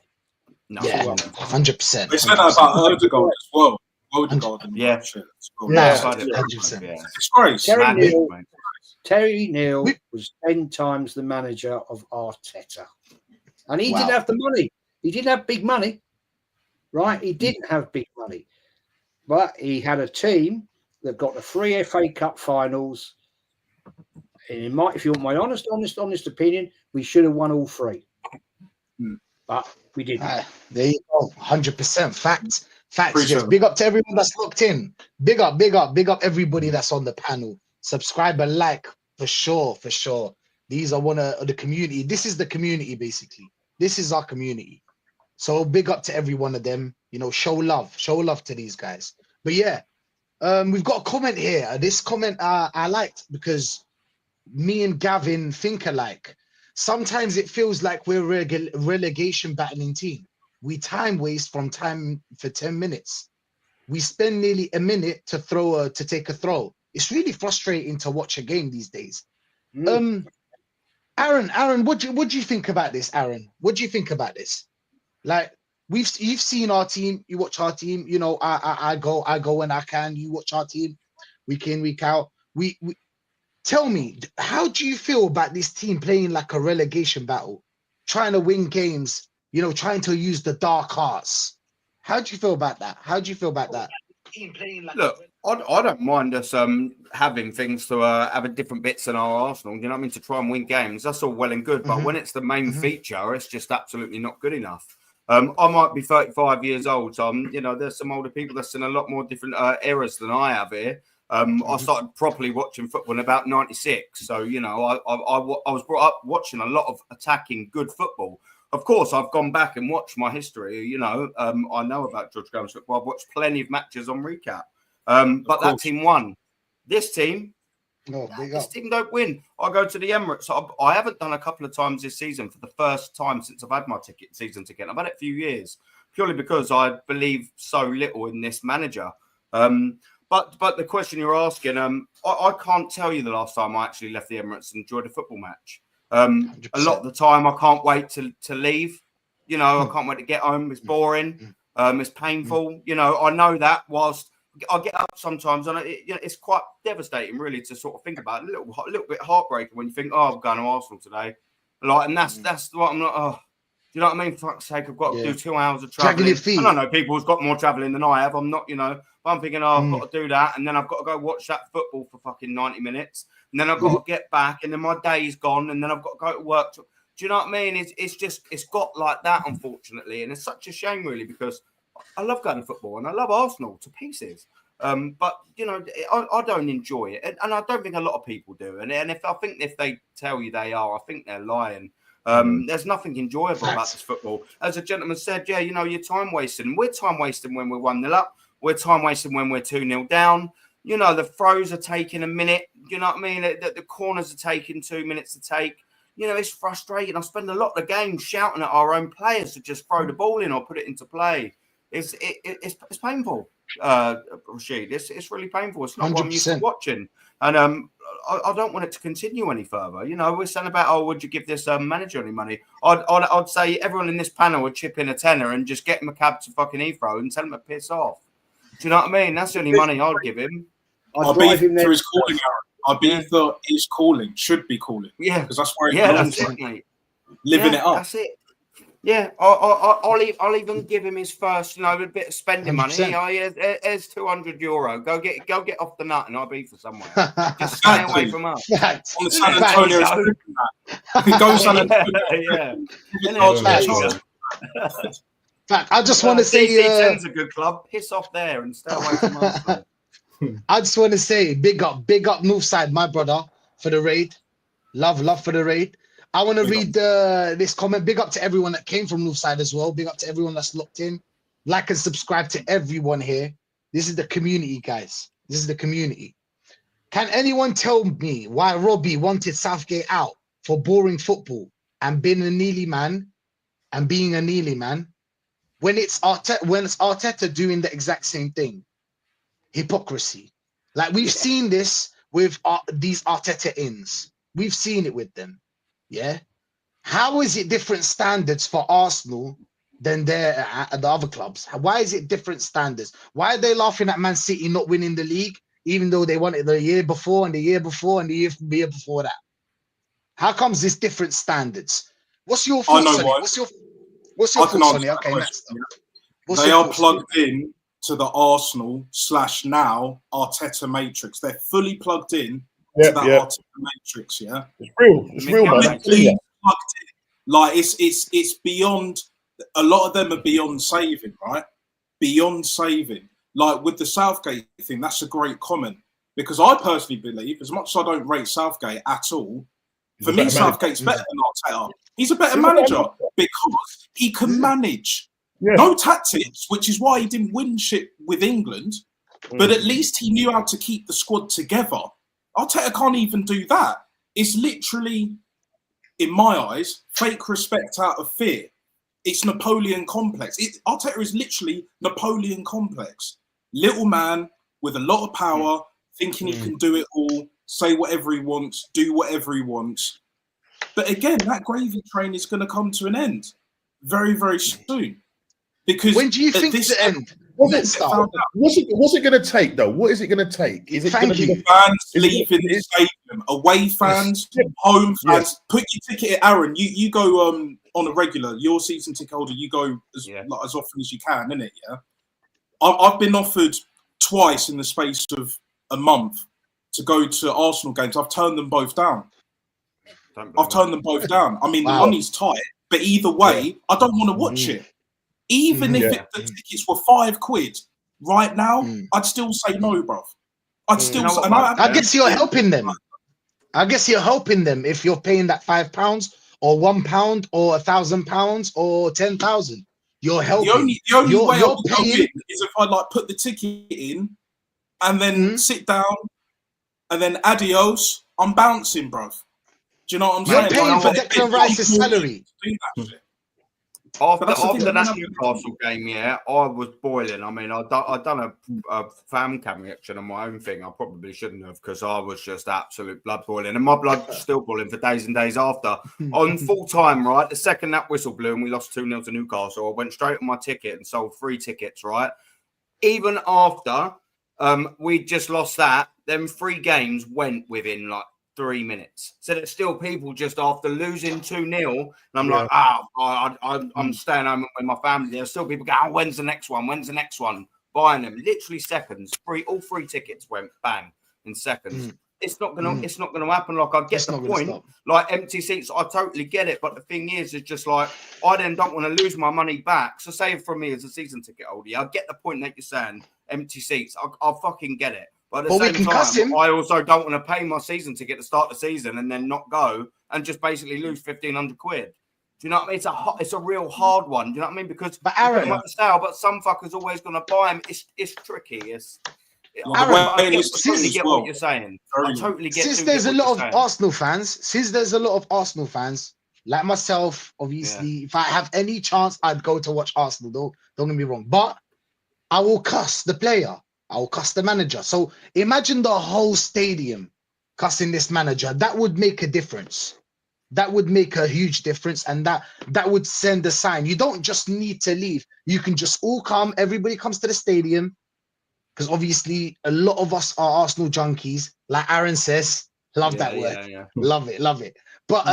No, yeah, 100%. They said that about Odegaard as well. Odegaard, yeah, shit. No, 100%. It's great. Terry Neal was 10 times the manager of Arteta, and he didn't have the money. He didn't have big money, right? He didn't have big money, but he had a team that got the 3 FA Cup finals. And if you want my honest opinion, we should have won all 3, but we didn't. There you go, 100% facts. Just big up to everyone that's locked in. Big up everybody that's on the panel. Subscribe and like for sure. These are one of the community. This is the community, basically. This is our community. So big up to every one of them. You know, show love to these guys. But yeah, we've got a comment here. This comment I liked because me and Gavin think alike. Sometimes it feels like we're a relegation battling team. We time waste from time for 10 minutes. We spend nearly a minute to take a throw. It's really frustrating to watch a game these days. Aaron, what do you think about this, Aaron? What do you think about this? Like, you've seen our team, you watch our team, you know, I go when I can, you watch our team week in, week out. We tell me, how do you feel about this team playing like a relegation battle, trying to win games, you know, trying to use the dark arts? How do you feel about that? Look, I don't mind us having things to having different bits in our arsenal, you know what I mean, to try and win games. That's all well and good, but when it's the main feature, it's just absolutely not good enough. I might be 35 years old, so you know, there's some older people that's in a lot more different eras than I have here. I started properly watching football in about 96, so you know, I was brought up watching a lot of attacking good football. Of course, I've gone back and watched my history. You know, I know about George Graham's football. I've watched plenty of matches on recap. But that team won. This team, this team don't win. I go to the Emirates. I haven't done a couple of times this season for the first time since I've had my season ticket. I've had it a few years, purely because I believe so little in this manager. But the question you're asking, I can't tell you the last time I actually left the Emirates and enjoyed a football match. A lot of the time I can't wait to leave. You know, I can't wait to get home. It's boring. It's painful. You know, I know that whilst I get up sometimes, and it's quite devastating, really, to sort of think about it. A little bit heartbreaking when you think, "Oh, I'm going to Arsenal today," like, and that's what I'm not. Oh, do you know what I mean? For fuck's sake, I've got to do 2 hours of traveling. I don't know, people who's got more traveling than I have. I'm not, you know. I'm thinking, oh, I've got to do that, and then I've got to go watch that football for fucking 90 minutes, and then I've got to get back, and then my day's gone, and then I've got to go to work. Do you know what I mean? It's got like that, unfortunately, and it's such a shame, really, because I love going to football and I love Arsenal to pieces. But you know, I don't enjoy it, and I don't think a lot of people do. And if they tell you they are, I think they're lying. There's nothing enjoyable about this football. As a gentleman said, yeah, you know, you're time wasting. We're time wasting when we're 1-0 up. We're time wasting when we're 2-0 down. You know, the throws are taking a minute. You know what I mean? The corners are taking 2 minutes to take. You know, it's frustrating. I spend a lot of the game shouting at our own players to just throw the ball in or put it into play. It's painful, Rashid. It's really painful. It's not 100%. What I'm used to watching. And I don't want it to continue any further. You know, we're saying about, oh, would you give this manager any money? I'd say everyone in this panel would chip in a tenner and just get him a cab to fucking Heathrow and tell him to piss off. Do you know what I mean? That's the only money I'd give him. I'd be for his calling, Aaron. I'd be for his calling, should be calling. Yeah. Because that's where it belongs, that's it, mate. Living it up. That's it. Yeah, I'll even give him his first, you know, a bit of spending 100%. Money. Here's €200. Go get off the nut, and I'll be for somewhere. Just stay away from us. On the San Antonio. Go San Antonio. I just want to say, DC10's a good club. Piss off there and stay away from us. I just want to say, big up Northside, my brother, for the raid. Love for the raid. I want to read this comment. Big up to everyone that came from Northside as well. Big up to everyone that's locked in. Like and subscribe to everyone here. This is the community, guys. This is the community. Can anyone tell me why Robbie wanted Southgate out for boring football and being a Neely man when it's Arteta doing the exact same thing? Hypocrisy. Like, we've seen this with these Arteta ins. We've seen it with them. Yeah. How is it different standards for Arsenal than the other clubs? Why is it different standards? Why are they laughing at Man City not winning the league, even though they won it the year before and the year before and the year before that? How comes this different standards? What's your thoughts on it? What's your thoughts on it? Okay, next. They are plugged in to the Arsenal / now Arteta matrix. They're fully plugged in to that Arteta matrix. Yeah, it's real, man. Like it's beyond. A lot of them are beyond saving, right? Beyond saving. Like with the Southgate thing, that's a great comment, because I personally believe, as much as I don't rate Southgate at all, For me, Southgate's better than Arteta. He's a better manager because he can manage. Yeah. No tactics, which is why he didn't win shit with England. But at least he knew how to keep the squad together. Arteta can't even do that. It's literally, in my eyes, fake respect out of fear. It's Napoleon complex. Arteta is literally Napoleon complex. Little man with a lot of power, thinking he can do it all, say whatever he wants, do whatever he wants. But again, that gravy train is going to come to an end very, very soon. Because when do you think the end? What's it going to take, though? What is it going to take? Is it going to be the fans leaving the stadium, away fans, home fans? Put your ticket, Aaron. You go on a regular. Your season ticket holder. You go as often as you can, innit? Yeah. I've been offered twice in the space of a month to go to Arsenal games. I've turned them both down. I mean, the money's tight, but either way, I don't want to watch it. Even if the tickets were £5 right now, I'd still say no, bruv. I'd still say no. I guess you're helping them. I guess you're helping them if you're paying that £5 or £1 or £1,000 or 10,000. You're helping. The only way I would go in is if I put the ticket in and then sit down and then adios. I'm bouncing, bruv. Do you know what I'm saying? You're paying for Declan Rice's salary. After that Newcastle game, I was boiling. I mean, I'd done a fan cam reaction on my own thing. I probably shouldn't have because I was just absolute blood boiling. And my blood was still boiling for days and days after. On full time, right? The second that whistle blew and we lost 2-0 to Newcastle, I went straight on my ticket and sold 3 tickets, right? Even after we just lost that, them 3 games went within 3 minutes. So that still people just after losing 2-0, and I'm I'm staying home with my family. There's still people going, when's the next one? When's the next one? Buying them literally seconds. All 3 tickets went bang in seconds. It's not gonna happen. I get the point. Empty seats, I totally get it. But the thing is just I then don't want to lose my money back. So say for me as a season ticket holder, I get the point that you're saying. Empty seats, I fucking get it. But at the same time, I also don't want to pay my season ticket to start the season and then not go and just basically lose £1,500. Do you know what I mean? It's a real hard one. Do you know what I mean? Because Aaron, you sale, but some fuckers always going to buy them. It's tricky. I totally get what you're saying. I totally get. Since there's a lot of Arsenal fans, like myself, obviously, if I have any chance, I'd go to watch Arsenal. Though, don't get me wrong, but I will cuss the player. I'll cuss the manager. So imagine the whole stadium cussing this manager. That would make a difference. That would make a huge difference. And that would send a sign. You don't just need to leave. You can just all come. Everybody comes to the stadium. Because obviously a lot of us are Arsenal junkies. Like Aaron says, love that word. Yeah. Love it. But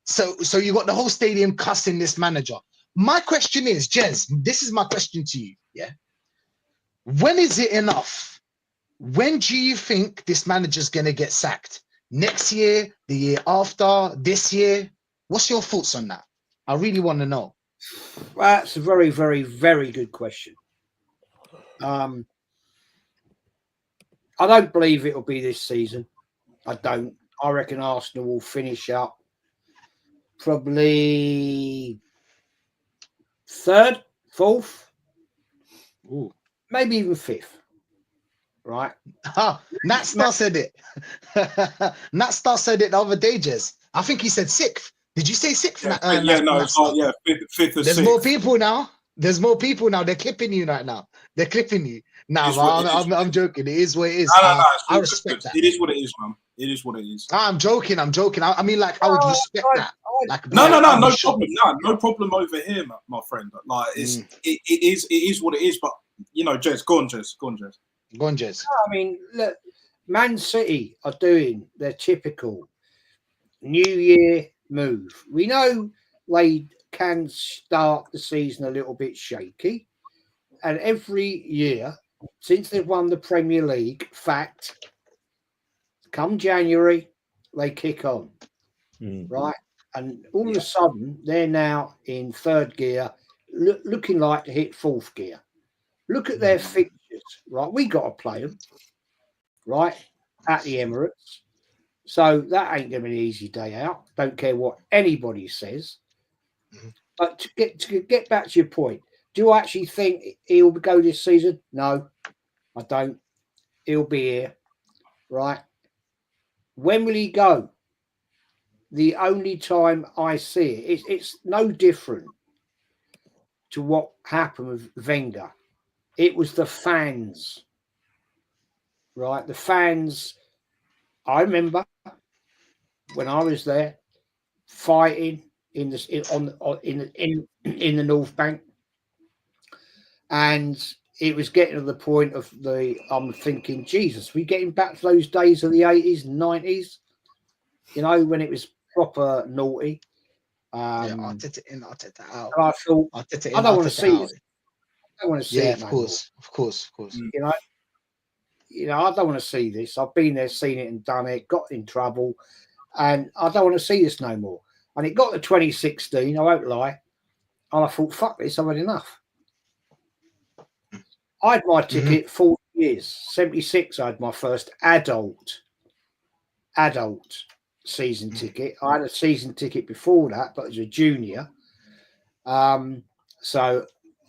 so you got the whole stadium cussing this manager. My question is, Jez, this is my question to you. Yeah. When is it enough? When do you think this manager's going to get sacked? Next year, the year after, this year? What's your thoughts on that? I really want to know. Well, that's a very, very, very good question. I don't believe it'll be this season. I don't. I reckon Arsenal will finish up probably 3rd, 4th. Ooh. Maybe even 5th, right? Nat Star said it. Nat Star said it the other day, Jez. I think he said 6th. Did you say 6th? It's not. Yeah, 5th or 6th. There's more people now. They're clipping you right now. They're clipping you. I'm joking. It is what it is. No, I respect that. It is what it is, man. It is what it is. I'm joking. I mean, I would respect that. No problem. No problem over here, my friend. It is what it is. But Jez, go on, Jez. I mean, look, Man City are doing their typical New Year move. We know they can start the season a little bit shaky, and every year since they've won the Premier League, come January, they kick on, right? And all of a sudden, they're now in 3rd gear, looking like to hit 4th gear. Look at their fixtures, right? We got to play them, right, at the Emirates. So that ain't going to be an easy day out. Don't care what anybody says. But to get back to your point, do I actually think he'll go this season? No, I don't. He'll be here, right? When will he go? The only time I see it, it's no different to what happened with Wenger. It was the fans, right? The fans. I remember when I was there fighting in the North Bank, and it was getting to the point of I'm thinking, Jesus, we getting back to those days of the 80s and 90s, you know, when it was proper naughty. Arteta in, Arteta out. And I thought, Arteta in, I don't want to Arteta see out. this. I don't want to see it. Of course. You know, I don't want to see this. I've been there, seen it, and done it. Got in trouble, and I don't want to see this no more. And it got to 2016. I won't lie, and I thought, fuck this. I've had enough. I had my ticket 40 years. 76. I had my first adult season ticket. I had a season ticket before that, but as a junior, so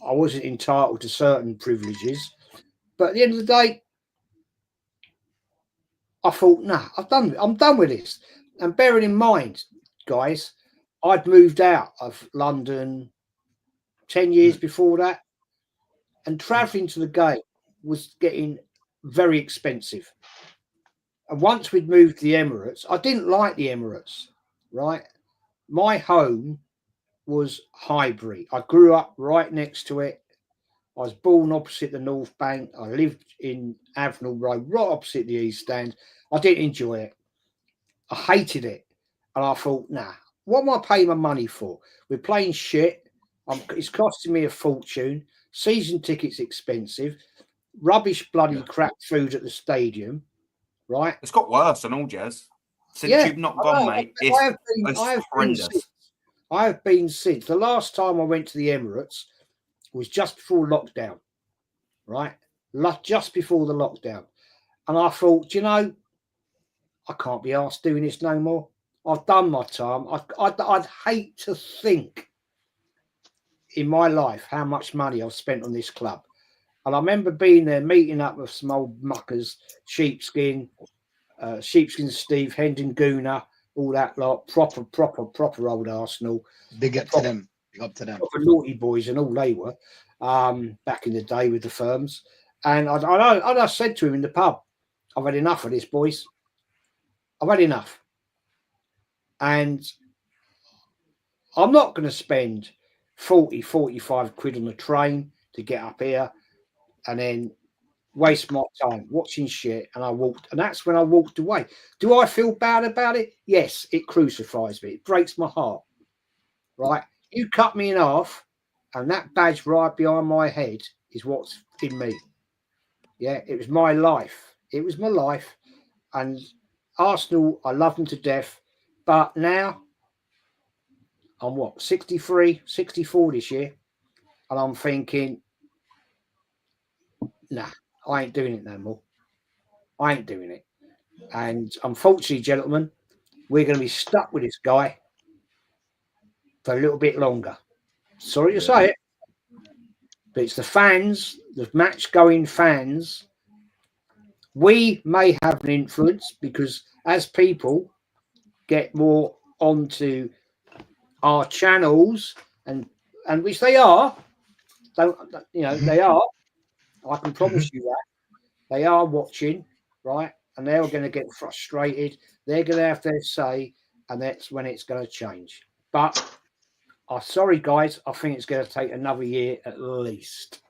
I wasn't entitled to certain privileges. But at the end of the day, I thought, nah, I'm done with this. And bearing in mind, guys, I'd moved out of London 10 years before that, and travelling to the game was getting very expensive. And once we'd moved to the Emirates, I didn't like the Emirates, right? My home was Highbury. I grew up right next to it. I was born opposite the North Bank. I lived in Avenel Road, right opposite the East Stand. I didn't enjoy it. I hated it. And I thought, nah, what am I paying my money for? We're playing shit. It's costing me a fortune. Season tickets expensive. Rubbish bloody crap food at the stadium, right? It's got worse than all, Jazz. Since you've not gone, mate, it's horrendous. I have been since. The last time I went to the Emirates was just before lockdown, right? Just before the lockdown. And I thought, you know, I can't be asked doing this no more. I've done my time. I'd hate to think in my life how much money I've spent on this club. And I remember being there, meeting up with some old muckers, Sheepskin Steve, Hendon Gooner, all that lot, proper old Arsenal. Big up to them. Proper naughty boys and all they were back in the day with the firms. And I said to him in the pub, I've had enough of this, boys. I've had enough. And I'm not going to spend 40, 45 quid on the train to get up here and then waste my time watching shit. And I walked, and that's when I walked away. Do I feel bad about it? Yes, it crucifies me. It breaks my heart. Right? You cut me in half, and that badge right behind my head is what's in me. Yeah, it was my life. It was my life. And Arsenal, I love them to death. But now, I'm 63, 64 this year. And I'm thinking, nah, I ain't doing it no more. I ain't doing it. And unfortunately, gentlemen, we're going to be stuck with this guy for a little bit longer. Sorry to say it, but it's the fans, the match-going fans. We may have an influence because as people get more onto our channels, and which they are, they are. I can promise you that they are watching, right? And they're going to get frustrated. They're going to have their say, and that's when it's going to change. But I'm sorry, guys. I think it's going to take another year at least.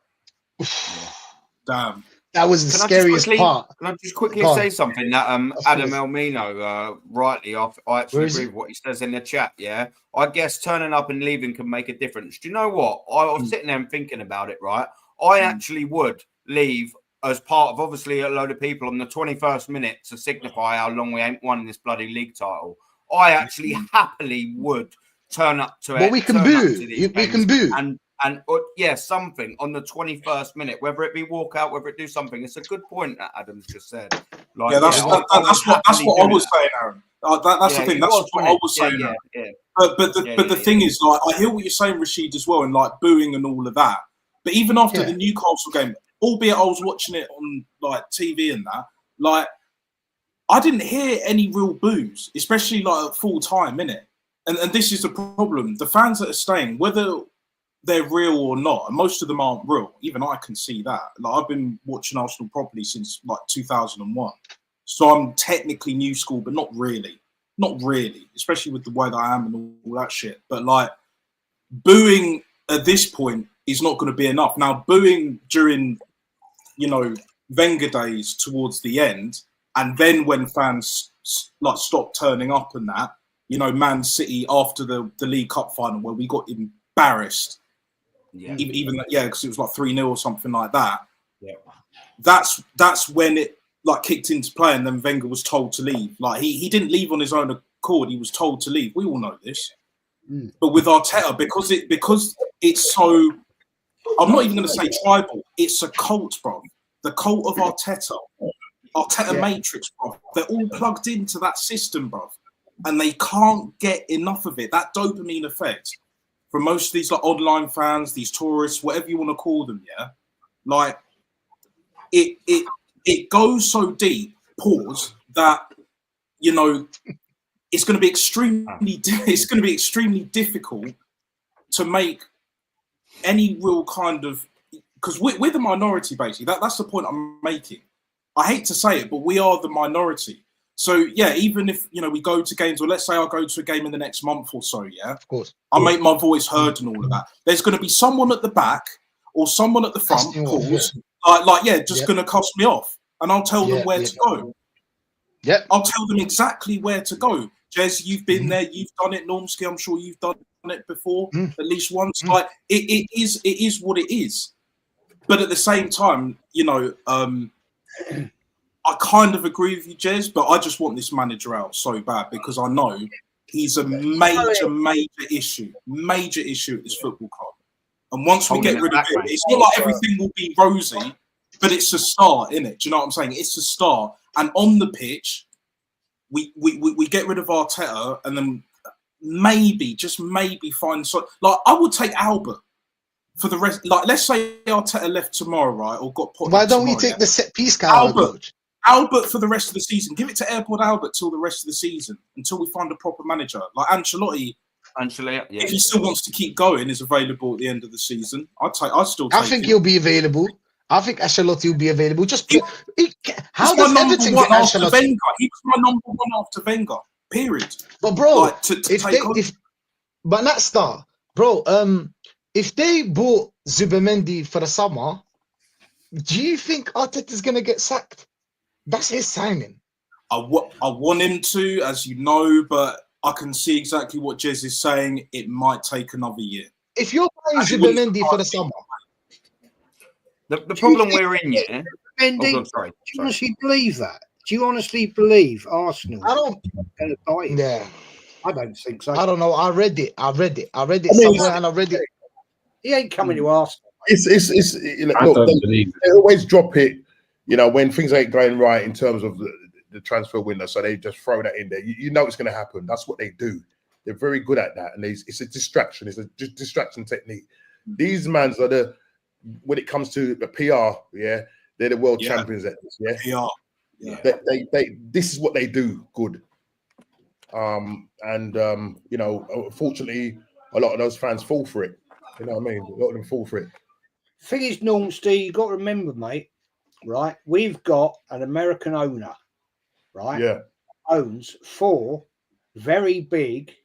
Damn. That was the scariest part. Can I just quickly say something that Adam Elmino rightly I actually agree with what he says in the chat, yeah? I guess turning up and leaving can make a difference. Do you know what? I was sitting there and thinking about it, right? I actually would leave as part of obviously a load of people on the 21st minute to signify how long we ain't won this bloody league title. I actually happily would turn up to it. Well, we can boo. We can boo. And and something on the 21st minute, whether it be walk out, whether it do something. It's a good point that Adam's just said. Like, that's what I was saying, Aaron. That's the thing. That's what I was saying. But the thing is, like, I hear what you're saying, Rashid, as well, and like booing and all of that. But even after the Newcastle game, albeit I was watching it on like TV and that, like, I didn't hear any real boos, especially like at full time, innit? And this is the problem. The fans that are staying, whether they're real or not, and most of them aren't real. Even I can see that. Like, I've been watching Arsenal properly since like 2001. So I'm technically new school, but not really. Not really, especially with the way that I am and all that shit. But like, booing at this point is not going to be enough. Now, booing during, you know, Wenger days towards the end, and then when fans like stopped turning up and that, you know, Man City after the League Cup final where we got embarrassed. Yeah. Even because it was like 3-0 or something like that. Yeah. That's when it like kicked into play, and then Wenger was told to leave. Like he didn't leave on his own accord. He was told to leave. We all know this. But with Arteta, because it's so, I'm not even going to say tribal. It's a cult, bro. The cult of Arteta Matrix, bro. They're all plugged into that system, bro, and they can't get enough of it. That dopamine effect for most of these like online fans, these tourists, whatever you want to call them, yeah, like it goes so deep. That, you know, it's going to be extremely difficult to make any real kind of, because we're the minority, basically. That's the point I'm making. I hate to say it, but we are the minority. So yeah, even if, you know, we go to games, or let's say I'll go to a game in the next month or so, yeah, of course, I'll make my voice heard and all of that. There's going to be someone at the back or someone at the front, just going to cuss me off, and I'll tell them where to go. Yeah, I'll tell them exactly where to go. Jez, you've been there, you've done it. Normski, I'm sure you've done it before at least once. Like it is what it is. But at the same time, you know, I kind of agree with you, Jez, but I just want this manager out so bad because I know he's a major issue at this football club. And once we get rid of it, it's not like everything will be rosy, but it's a start, innit? Do you know what I'm saying? It's a start. And on the pitch, we get rid of Arteta, and then maybe, just maybe find so. Like, I would take Albert for the rest. Like, let's say Arteta left tomorrow, right, or got put. Why don't we take the set piece guy, Albert for the rest of the season? Give it to Airport Albert till the rest of the season, until we find a proper manager. Like Ancelotti, if he still wants to keep going, is available at the end of the season. I think he'll be available. I think Ancelotti will be available. How does Everton get Ancelotti? He was my number one after Wenger. Period. But bro, if they bought Zubimendi for the summer, do you think Arteta's gonna get sacked? That's his signing. I want him to, as you know, but I can see exactly what Jez is saying. It might take another year. If you're buying Zubimendi for the summer. The problem we're in, yeah. Mendy, do you honestly believe that? Do you honestly believe Arsenal? I don't. Yeah, I don't think so. I don't know. I read it somewhere, and I read it. He ain't coming to Arsenal. It's you know, look, they always drop it, you know, when things ain't going right in terms of the transfer window. So they just throw that in there. You know it's going to happen. That's what they do. They're very good at that, and it's a distraction. It's a distraction technique. These mans are when it comes to the PR, they're the world champions at this. PR. They this is what they do good. You know, unfortunately, a lot of those fans fall for it. You know what I mean? A lot of them fall for it. Thing is, Normski, you got to remember, mate. Right, we've got an American owner, right? Yeah, owns 4 very big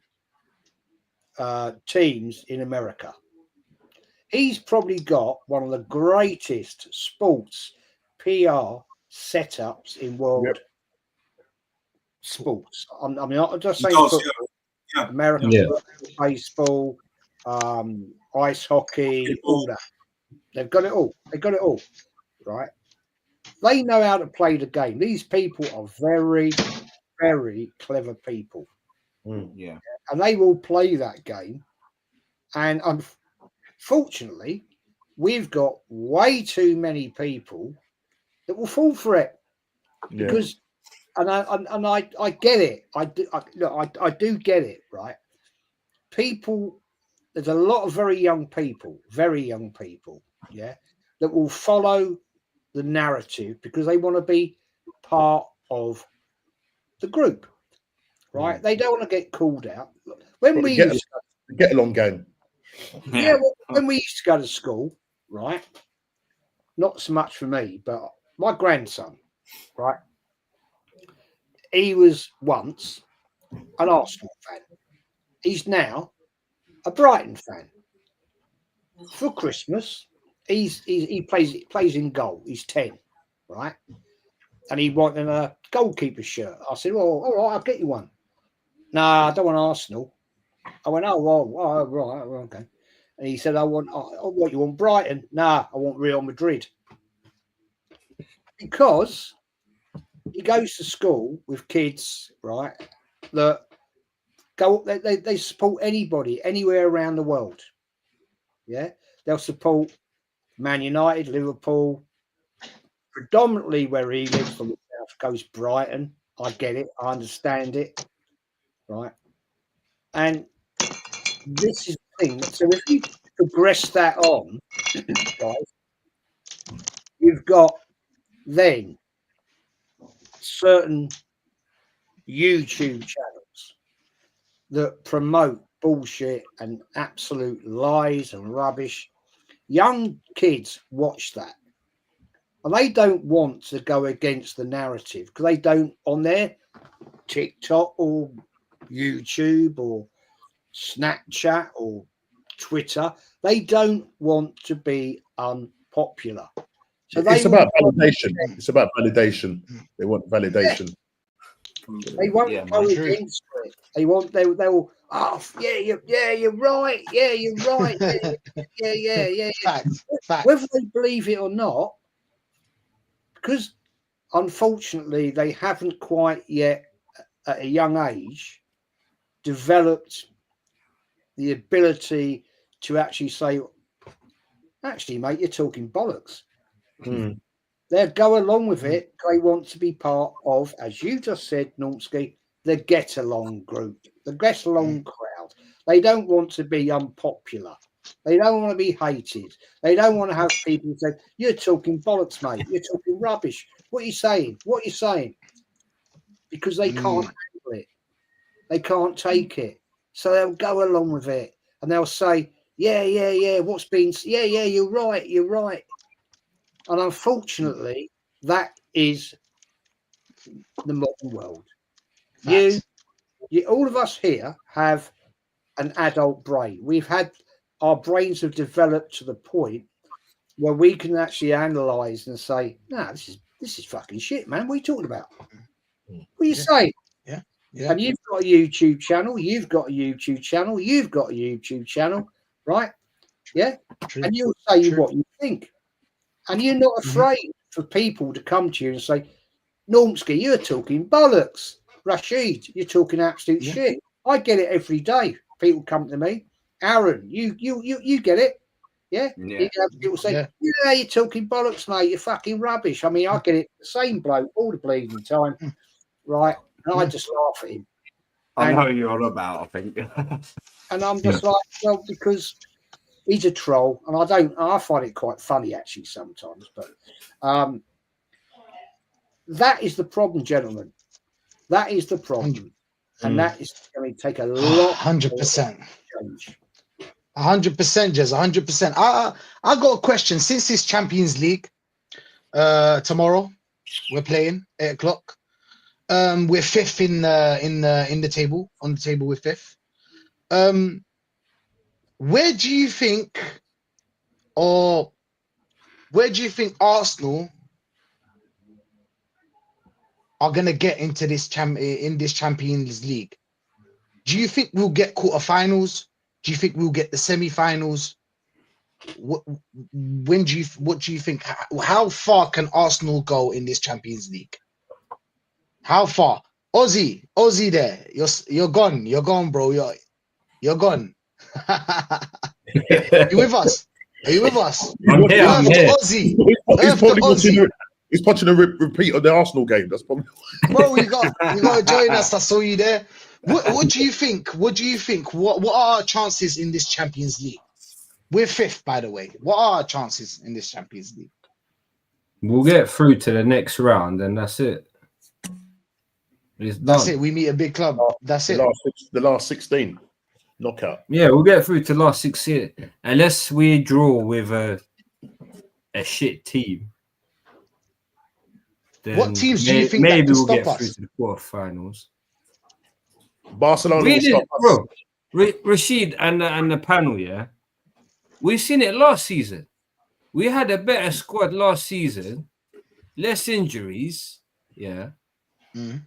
teams in America. He's probably got one of the greatest sports PR setups in world sports. I mean, I'm just saying football, American baseball, ice hockey, all that. They've got it all. Right? They know how to play the game. These people are very, very clever people. And they will play that game. And Fortunately, we've got way too many people that will fall for it because, and I get it. I do get it, right? People, there's a lot of very young people, yeah, that will follow the narrative because they want to be part of the group, right? They don't want to get called out. When we get along game. Yeah, well, when we used to go to school, right? Not so much for me, but my grandson, right? He was once an Arsenal fan. He's now a Brighton fan. For Christmas, he plays in goal. He's 10, right? And he wanted a goalkeeper shirt. I said, well, all right, I'll get you one. No, I don't want Arsenal. I went, oh, right, okay. And he said, I want you want Brighton. Nah, I want Real Madrid. Because he goes to school with kids, right, that they support anybody, anywhere around the world. Yeah. They'll support Man United, Liverpool. Predominantly where he lives from the south coast, Brighton. I get it. I understand it. Right. And this is the thing. So if you progress that on, guys, you've got then certain YouTube channels that promote bullshit and absolute lies and rubbish. Young kids watch that. And they don't want to go against the narrative because they don't, on their TikTok or YouTube or Snapchat or Twitter, they don't want to be unpopular. So it's about validation. It's about validation. They want validation. Yeah. They won't go against it. They'll you're right. Yeah, you're right. Yeah. Facts. Whether they believe it or not, because unfortunately they haven't quite yet at a young age developed the ability to actually say, actually, mate, you're talking bollocks. They'll go along with it. They want to be part of, as you just said, Normski, the get along group, the get along crowd. They don't want to be unpopular. They don't want to be hated. They don't want to have people say, you're talking bollocks, mate. You're talking rubbish. What are you saying? What are you saying? Because they can't handle it. They can't take it. So they'll go along with it. And they'll say, yeah. You're right. And unfortunately, that is the modern world. You, all of us here have an adult brain. Our brains have developed to the point where we can actually analyze and say, "No, this is fucking shit, man. What are you talking about? What are you saying?" Yeah. And you've got a YouTube channel. You've got a YouTube channel. You've got a YouTube channel, right? Yeah. True. And you'll say what you think, and you're not afraid for people to come to you and say, "Normski, you're talking bollocks. Rashid, you're talking absolute shit." I get it every day. People come to me. Aaron, you get it, yeah? People say, yeah, you're talking bollocks, mate. You're fucking rubbish. I mean, I get it. The same bloke all the bleeding time, right? And I just laugh at him. I know you're all about, I think. And I'm just like, well, because he's a troll, and I find it quite funny actually sometimes. But that is the problem, gentlemen. That is the problem, and that is going to take a lot. 100%. 100%, Jez. 100%. I got a question. Since this Champions League, tomorrow we're playing 8:00. We're fifth in the table. On the table, we're fifth. Where do you think Arsenal are gonna get into this Champions League? Do you think we'll get quarterfinals? Do you think we'll get the semi-finals? What do you think? How far can Arsenal go in this Champions League? How far? Ozzy there. You're gone. You're gone, bro. You're gone. You with us? Are you with us? I'm here. I'm Earth to here. Aussie. He's Earth to probably watching. Aussie. He's watching a repeat of the Arsenal game. That's probably. Bro, you got to join us. I saw you there. What do you think? What do you think? What are our chances in this Champions League? We're fifth, by the way. What are our chances in this Champions League? We'll get through to the next round, and that's it. It's That's done. it. We meet a big club. That's it. The last 16 knockout. Yeah, we'll get through to last 16 unless we draw with a shit team. Then What teams do you think maybe that can we'll stop get us? through to the quarterfinals. Barcelona will Really, stop us. bro, Rashid and the panel, yeah. We've seen it last season. We had a better squad last season, less injuries, yeah. Mm.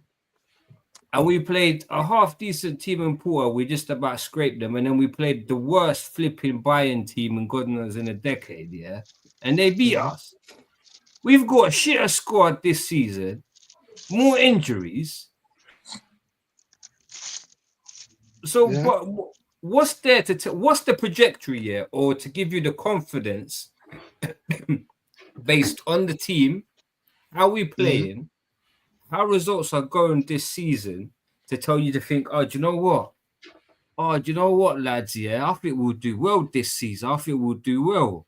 And we played a half decent team in Porto. We just about scraped them, and then we played the worst flipping Bayern team in God knows in a decade, yeah. And they beat us. We've got a shitter squad this season, more injuries. So, but what's there to what's the trajectory here, or to give you the confidence based on the team, how we playing, how results are going this season, to tell you to think, oh, do you know what? Oh, do you know what, lads? Yeah, I think we'll do well this season. I think we'll do well.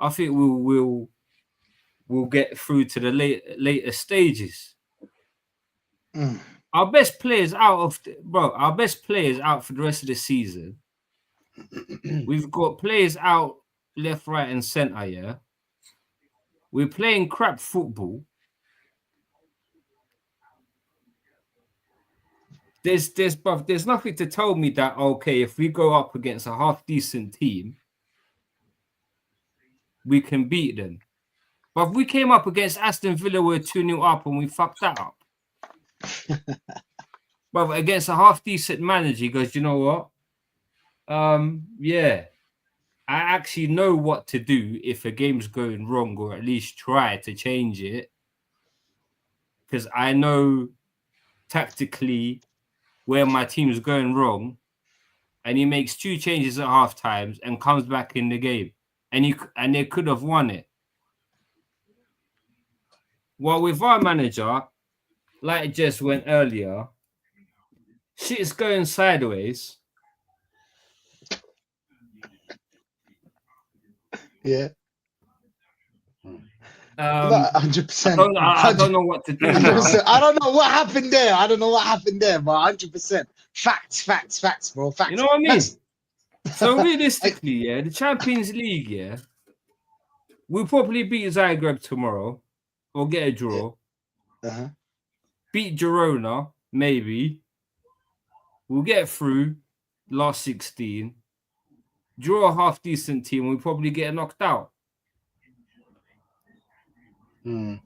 I think we'll get through to the later stages. Our best players our best players out for the rest of the season. We've got players out left, right, and centre, yeah. We're playing crap football. There's nothing to tell me that, okay, if we go up against a half decent team, we can beat them. But if we came up against Aston Villa, we're 2-0 up and we fucked that up. But against a half decent manager, he goes, you know what? Yeah, I actually know what to do if a game's going wrong, or at least try to change it. Because I know tactically where my team's going wrong, and he makes 2 changes at half times and comes back in the game. And they could have won it. Well, with our manager, like it just went earlier, shit's going sideways. Yeah. 100%. I don't know what to do. I don't know what happened there. But 100%. Facts, bro. Facts. You know what I mean? So realistically, yeah, the Champions League, yeah, we'll probably beat Zagreb tomorrow or get a draw. Beat Girona, maybe. We'll get through last 16. Draw a half decent team, we'll probably get knocked out. Wow.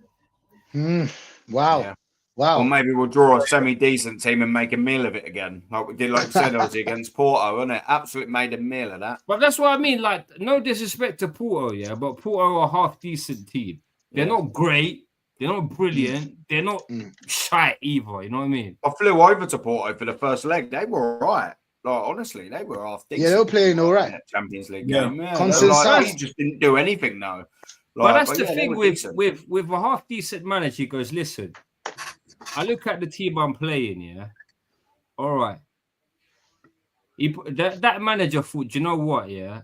Yeah. Wow. Or maybe we'll draw a semi-decent team and make a meal of it again, like we did, like you said, Ozzy, against Porto, wasn't it? Absolutely made a meal of that. But that's what I mean. Like, no disrespect to Porto, yeah, but Porto are a half-decent team. They're not great. They're not brilliant. They're not shite either. You know what I mean? I flew over to Porto for the first leg. They were all right. Like, honestly, they were half decent. Yeah, they were playing all right. Champions League game. Yeah, Consensus. he just didn't do anything, though. But that's the thing with a half-decent manager. He goes, listen, I look at the team I'm playing, yeah. All right. That manager thought, you know what, yeah?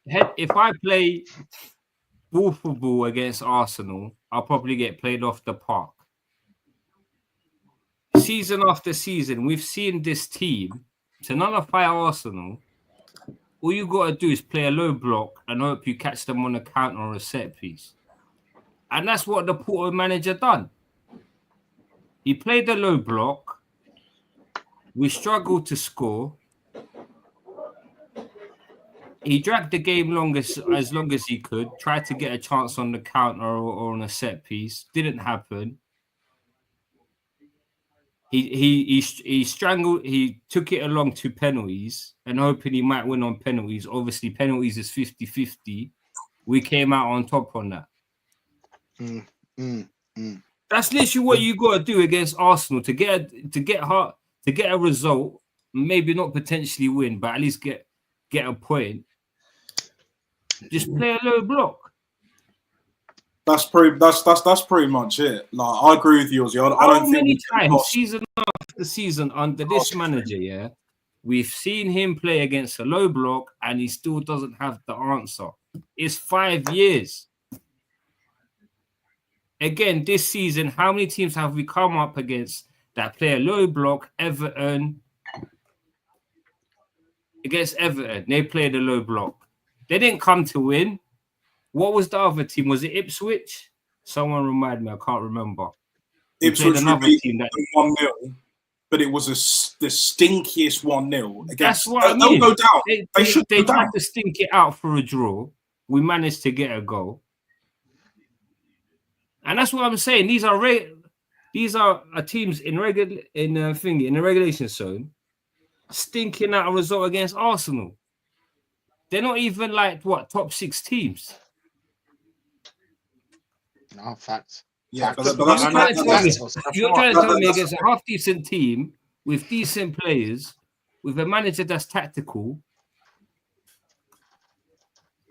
If I play ball for ball against Arsenal, I'll probably get played off the park. Season after season, we've seen this team to nullify Arsenal. All you got to do is play a low block and hope you catch them on a counter or a set piece. And that's what the Porto manager done. He played the low block. We struggled to score. He dragged the game as long as he could, tried to get a chance on the counter or on a set piece. Didn't happen. He strangled. He took it along to penalties and hoping he might win on penalties. Obviously, penalties is 50-50. We came out on top on that. That's literally what you got to do against Arsenal to get a result maybe not potentially win, but at least get a point. Just play a low block. That's pretty much it. Like, I agree with you, Ozzy. I How don't many think times season after season under this manager, yeah, we've seen him play against a low block and he still doesn't have the answer. It's 5 years. Again, this season, how many teams have we come up against that play a low block? Everton. Against Everton, they played a low block. They didn't come to win. What was the other team? Was it Ipswich? Someone remind me. I can't remember. Ipswich another team that 1-0, but it was the stinkiest 1-0 against. That's what I mean. They'll go down. They tried to stink it out for a draw. We managed to get a goal, and that's what I'm saying. These are teams in the relegation zone, stinking out a result against Arsenal. They're not even like top 6 teams. No, facts. Yeah, facts. but You're trying to tell me against a half decent team with decent players, with a manager that's tactical,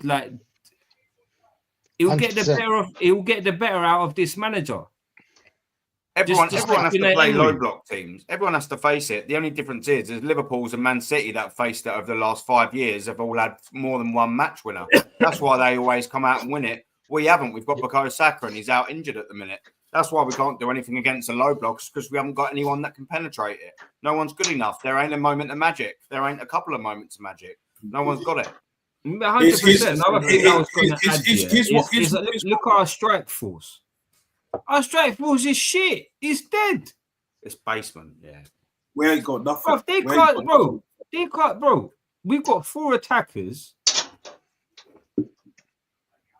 like it will get the better out of this manager. Everyone has to play low block teams. Everyone has to face it. The only difference is Liverpool's and Man City that faced it over the last 5 years have all had more than one match winner. That's why they always come out and win it. We haven't. We've got Bukayo Saka and he's out injured at the minute. That's why we can't do anything against the low blocks, because we haven't got anyone that can penetrate it. No one's good enough. There ain't a moment of magic. There ain't a couple of moments of magic. No one's got it. 100%. Another thing I was going to add here is look at our strike force. Our strike force is shit. It's dead. It's basement, yeah. We ain't got nothing. Bro, they can't, bro. We've got 4 attackers.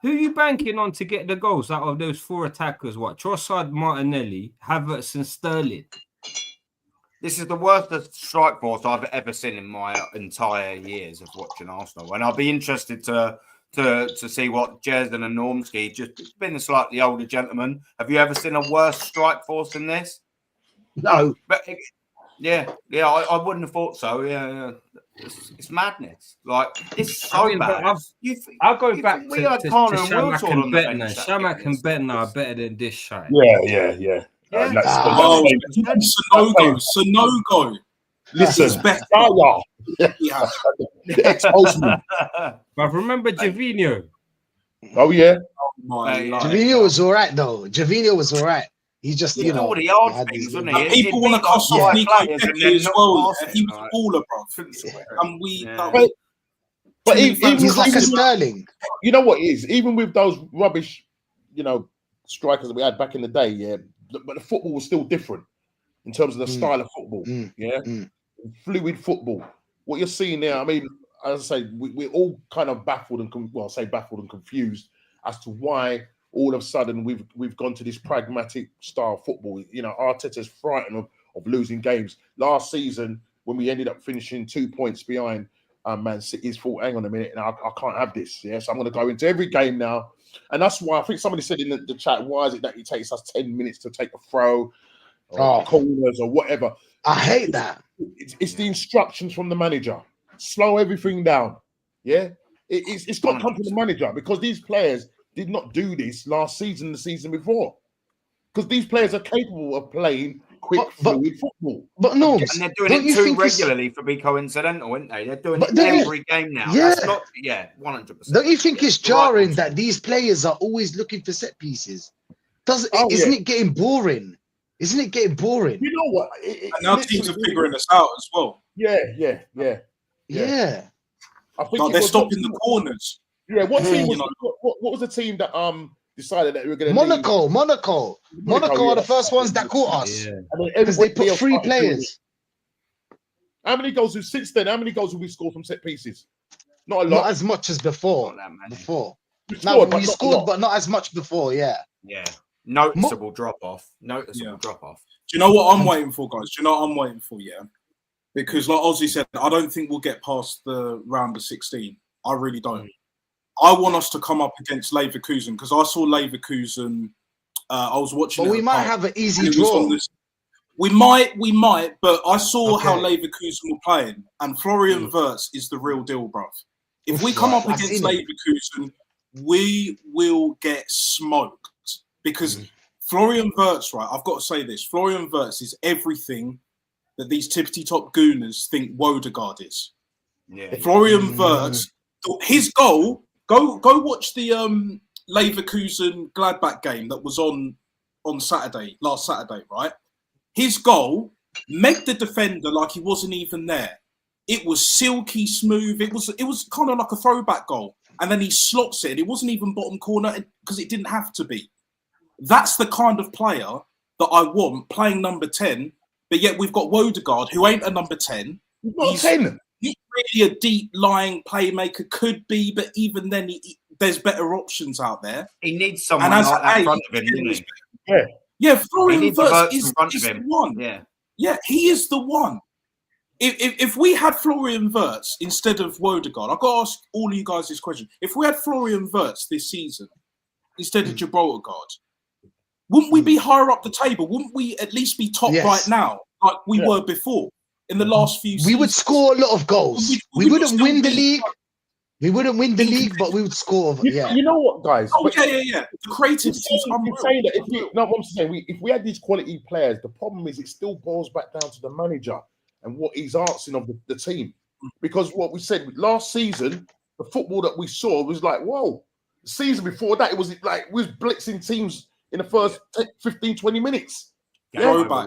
Who are you banking on to get the goals out of those 4 attackers? What? Trossard, Martinelli, Havertz, and Sterling. This is the worst strike force I've ever seen in my entire years of watching Arsenal, and I'll be interested to see what Jerden and Normski, just being a slightly older gentleman, have you ever seen a worse strike force than this? No. But I wouldn't have thought so. Yeah. It's madness. Like, it's so bad. I'll go back to Shamak and Bettner. Shamak and Bettner are better than this shite. Yeah. Sonogo. Listen, but remember Javinho? Oh yeah. Javinho was all right though. Javinho was all right. He just, all the odd things, wasn't he? People want to cuss off Nico Pepe as well. He was a baller, bro. And we. But he's like a Sterling. You know what it is? Even with those rubbish, strikers that we had back in the day, yeah. But the football was still different in terms of the style of football. Fluid football. What you're seeing now, I mean, as I say, we're all kind of baffled and confused as to why all of a sudden we've gone to this pragmatic style of football. Arteta's frightened of losing games. Last season, when we ended up finishing 2 points behind Man City's thought, hang on a minute, and I can't have this. Yeah, so I'm going to go into every game now. And that's why I think somebody said in the chat, why is it that it takes us 10 minutes to take a throw or corners or whatever? I hate that. It's the instructions from the manager. Slow everything down. Yeah, it's got to come from the manager, because these players did not do this last season, the season before. Because these players are capable of playing quick, fluid football. But no, and they're doing it too regularly for be coincidental, aren't they? They're doing it every game now. Yeah. That's not, 100%. Don't you think it's jarring that these players are always looking for set pieces? Isn't it getting boring? Isn't it getting boring? You know what? And now teams are figuring this out as well. Yeah. I think they're stopping the corners. Yeah, what team was what was the team that decided that we were going to Monaco are the first ones that caught us. Yeah. Because they put 3 players. How many goals have we scored from set pieces? Not a lot. Not as much as before. We scored, but not as much before, yeah. Yeah. Noticeable drop off. Do you know what I'm waiting for, guys? Yeah. Because like Ozzy said, I don't think we'll get past the round of 16. I really don't. I want us to come up against Leverkusen, because I saw Leverkusen. I was watching. But we might have an easy draw. We might, but I saw how Okay. Leverkusen were playing, and Florian Wirtz is the real deal, bruv. If we come up I've against seen it. Leverkusen, we will get smoked because Florian Wirtz, right? I've got to say this: Florian Wirtz is everything that these tippity-top gooners think Wodegaard is. Yeah. Florian Wirtz, his goal. Go watch the Leverkusen Gladbach game that was on Saturday, last Saturday, right? His goal made the defender like he wasn't even there. It was silky smooth. It was kind of like a throwback goal, and then he slots it. It wasn't even bottom corner because it didn't have to be. That's the kind of player that I want playing number 10. But yet we've got Wodegaard, who ain't a number 10. He's not 10. He's really a deep lying playmaker, could be, but even then, there's better options out there. He needs someone like that in front of him, doesn't he? Yeah, Florian Wirtz is the one. Yeah, he is the one. If we had Florian Wirtz instead of Wodegaard, I've got to ask all of you guys this question. If we had Florian Wirtz this season instead of Gibraltar, wouldn't we be higher up the table? Wouldn't we at least be top right now, like we were before in the last few seasons? We would score a lot of goals. We wouldn't win the league. We wouldn't win the league, but we would score. You know what, guys? Oh, yeah. The creativity is unreal. Saying that if we had these quality players, the problem is it still boils back down to the manager and what he's asking of the team. Because what we said last season, the football that we saw was like, whoa. The season before that, it was like we was blitzing teams in the first 15, 20 minutes. Game over,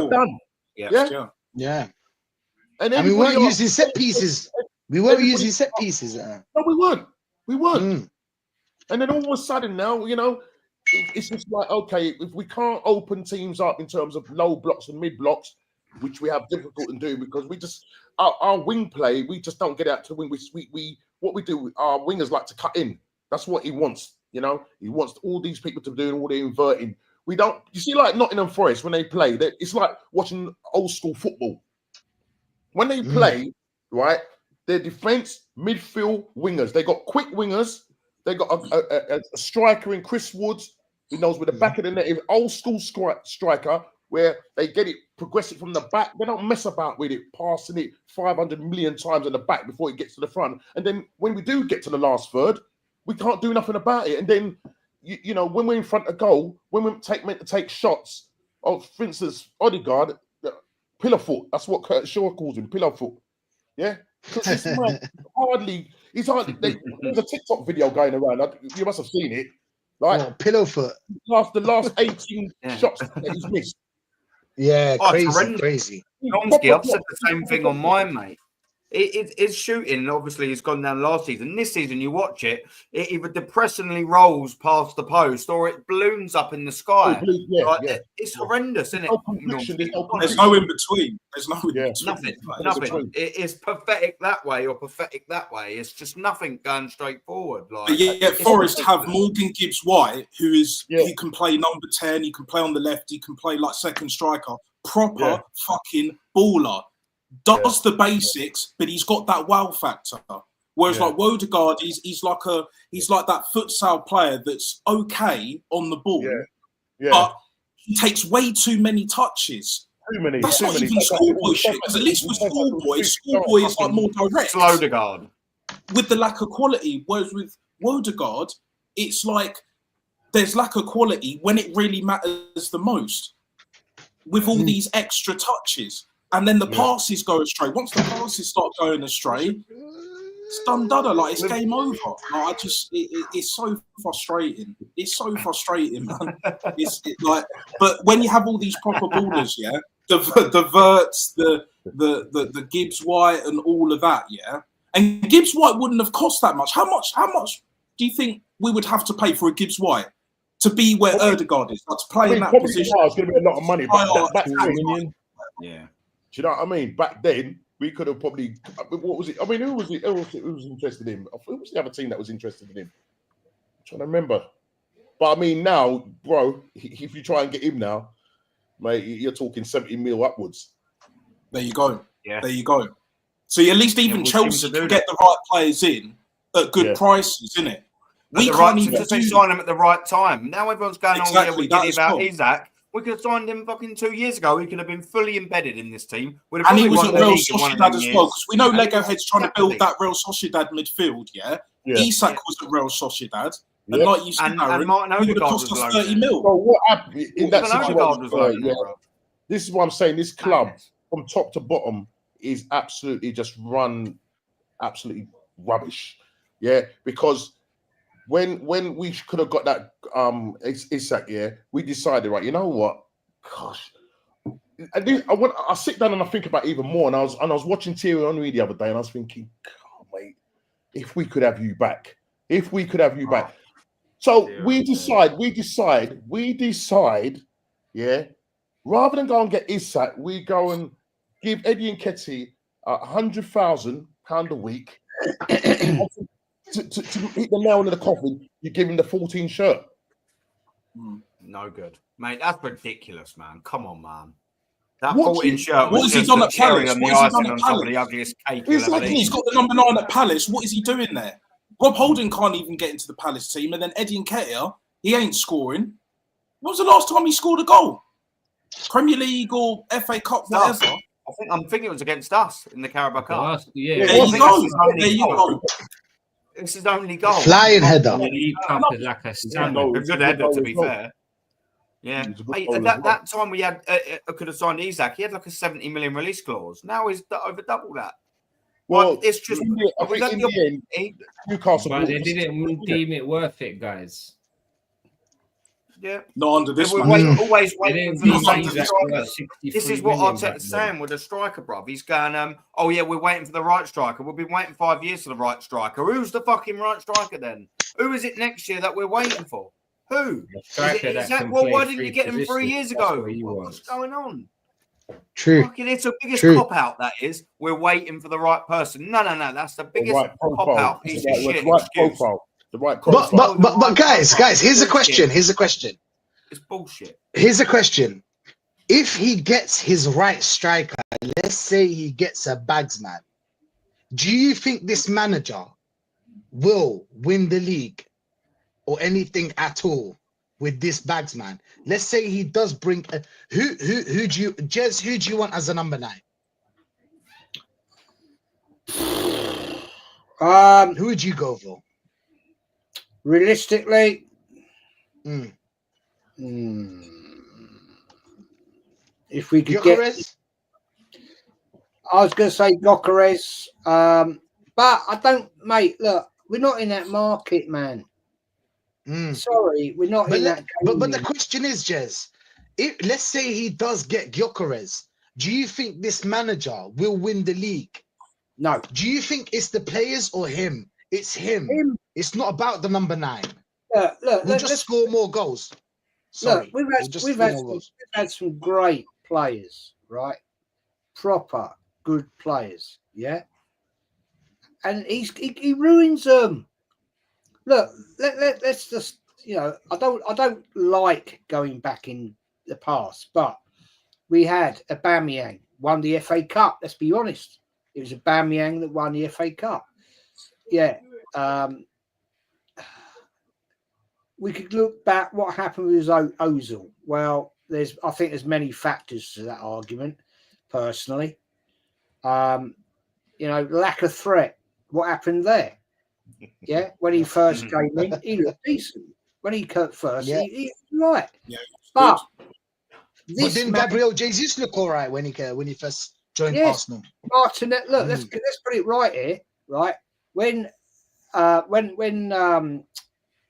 done. Yeah. And then we weren't using set pieces. We weren't using set pieces. No, we weren't. And then all of a sudden now, it's just like, okay, if we can't open teams up in terms of low blocks and mid blocks, which we have difficulty in doing because we just our wing play, we just don't get out to wing. We what we do, our wingers like to cut in. That's what he wants. He wants all these people to do all the inverting. We don't. You see, like Nottingham Forest when they play, it's like watching old school football. When they play, right, their defense, midfield, wingers. They got quick wingers. They got a striker in Chris Woods who knows where the back of the net is. Old school striker where they get it progressive from the back. They don't mess about with it, passing it 500 million times in the back before it gets to the front. And then when we do get to the last third, we can't do nothing about it. And then, when we're in front of goal, when we're meant to take shots, for instance, Odegaard, pillar foot. That's what Kurt Shaw calls him, pillar foot. Yeah? Because this man he's hardly, there's a TikTok video going around. You must have seen it. Like, pillow foot. The last 18 shots that he's missed. Yeah, crazy. Normski, I've said the same thing on mine, mate. It's shooting, obviously, it's gone down last season. This season, you watch it either depressingly rolls past the post or it balloons up in the sky. It's horrendous, isn't it? There's no in between. There's no in between. Nothing. It's pathetic that way or pathetic that way. It's just nothing going straight forward. Forest have Morgan Gibbs-White, who can play number 10, he can play on the left, he can play like second striker. Proper fucking baller. Does the basics, but he's got that wow factor. Whereas like Wodegaard, he's like that futsal player that's okay on the ball, but he takes way too many touches. That's not even schoolboy shit. Because at least with schoolboy is like more direct. Wodegaard with the lack of quality. Whereas with Wodegaard, it's like there's lack of quality when it really matters the most. With all these extra touches. And then the passes go astray. Once the passes start going astray, it's done dada. Like, it's game over. Like, it's so frustrating. It's so frustrating, man. But when you have all these proper ballers, the Verts, the Gibbs-White, and all of that, and Gibbs-White wouldn't have cost that much. How much do you think we would have to pay for a Gibbs-White to be where Odegaard is, like to play in that position? It's going to be a lot of money. Yeah. Do you know what I mean? Back then, we could have probably. What was it? I mean, who was interested in him? Who was the other team that was interested in him? I'm trying to remember. But I mean, now, bro, if you try and get him now, mate, you're talking 70 mil upwards. There you go. Yeah. There you go. So at least even Chelsea can get the right players in at good prices, isn't it? We can't even sign them at the right time. Now everyone's going on here with about Isaac. We could have signed him fucking 2 years ago. He could have been fully embedded in this team. And he was at Real Sociedad as well, because we know Lego Head's trying to build that Real Sociedad midfield, yeah? Isak was at Real Sociedad. And like you said, Aaron, he would have cost us 30 mil. Well, what happened in that situation? This is what I'm saying. This club, from top to bottom, is absolutely just run absolutely rubbish. Yeah, because when we could have got that Isak, yeah, we decided, right, you know what? Gosh. I sit down and I think about it even more. And I was watching Thierry Henry the other day, and I was thinking, God, mate, if we could have you back. If we could have you back. So we decide, yeah, rather than go and get Isak, we go and give Eddie Nketiah £100,000 a week to hit the nail in the coffin. You give him the 14 shirt. No good, mate. That's ridiculous, man. Come on, man. That What 14 shirt. What has he done at Palace? What has he done at Palace? The ugliest cake Exactly. He's got the number 9 at Palace. What is he doing there? Rob Holding can't even get into the Palace team, and then Eddie Nketiah, he ain't scoring. When was the last time he scored a goal? Premier League or FA Cup, whatever. I'm thinking it was against us in the Carabao Cup. Yeah. There you go. There you go. This is only goal. Flying header. League Cup is like a standard. A good header, to be fair. Yeah. At that time we had could have signed Isak. He had like a 70 million release clause. Now he's over double that. Well, it's just I think in the end, Newcastle. But they didn't deem it worth it, guys. Yeah. Not under this one. Always waiting for the striker. This is what Arteta's saying with the striker, bruv. He's going, oh yeah, we're waiting for the right striker. We've been waiting 5 years for the right striker. Who's the fucking right striker then? Who is it next year that we're waiting for? Who? Why didn't you get him 3 years ago? What's going on? True. Fucking, it's the biggest cop out. That is, we're waiting for the right person. No. That's the biggest cop out piece of shit. The right profile. But guys, here's a question. It's bullshit. Here's a question. If he gets his right striker, let's say he gets a bagsman, do you think this manager will win the league or anything at all with this bagsman? Let's say he does bring who do you want as a number 9? Who would you go for? Realistically, if we could get, I was going to say Gyökeres, but I don't, mate. Look, we're not in that market, man. Sorry, we're not in that. But the question is, Jez, let's say he does get Gyökeres, do you think this manager will win the league? No. Do you think it's the players or him? It's him. It's not about the number 9. We'll just score more goals. Sorry, look, we've had some great players, right? Proper good players, yeah. And he ruins them. Look, let's just, I don't like going back in the past, but we had Aubameyang won the FA Cup. Let's be honest, it was Aubameyang that won the FA Cup. Yeah. We could look back what happened with Ozil. Well, I think there's many factors to that argument, personally. Lack of threat. What happened there? Yeah, when he first came in, he looked decent. When he cut first, he was right. Yeah, but didn't Gabriel Jesus look all right when he first joined Arsenal? Martinet, look, let's put it right here, right? When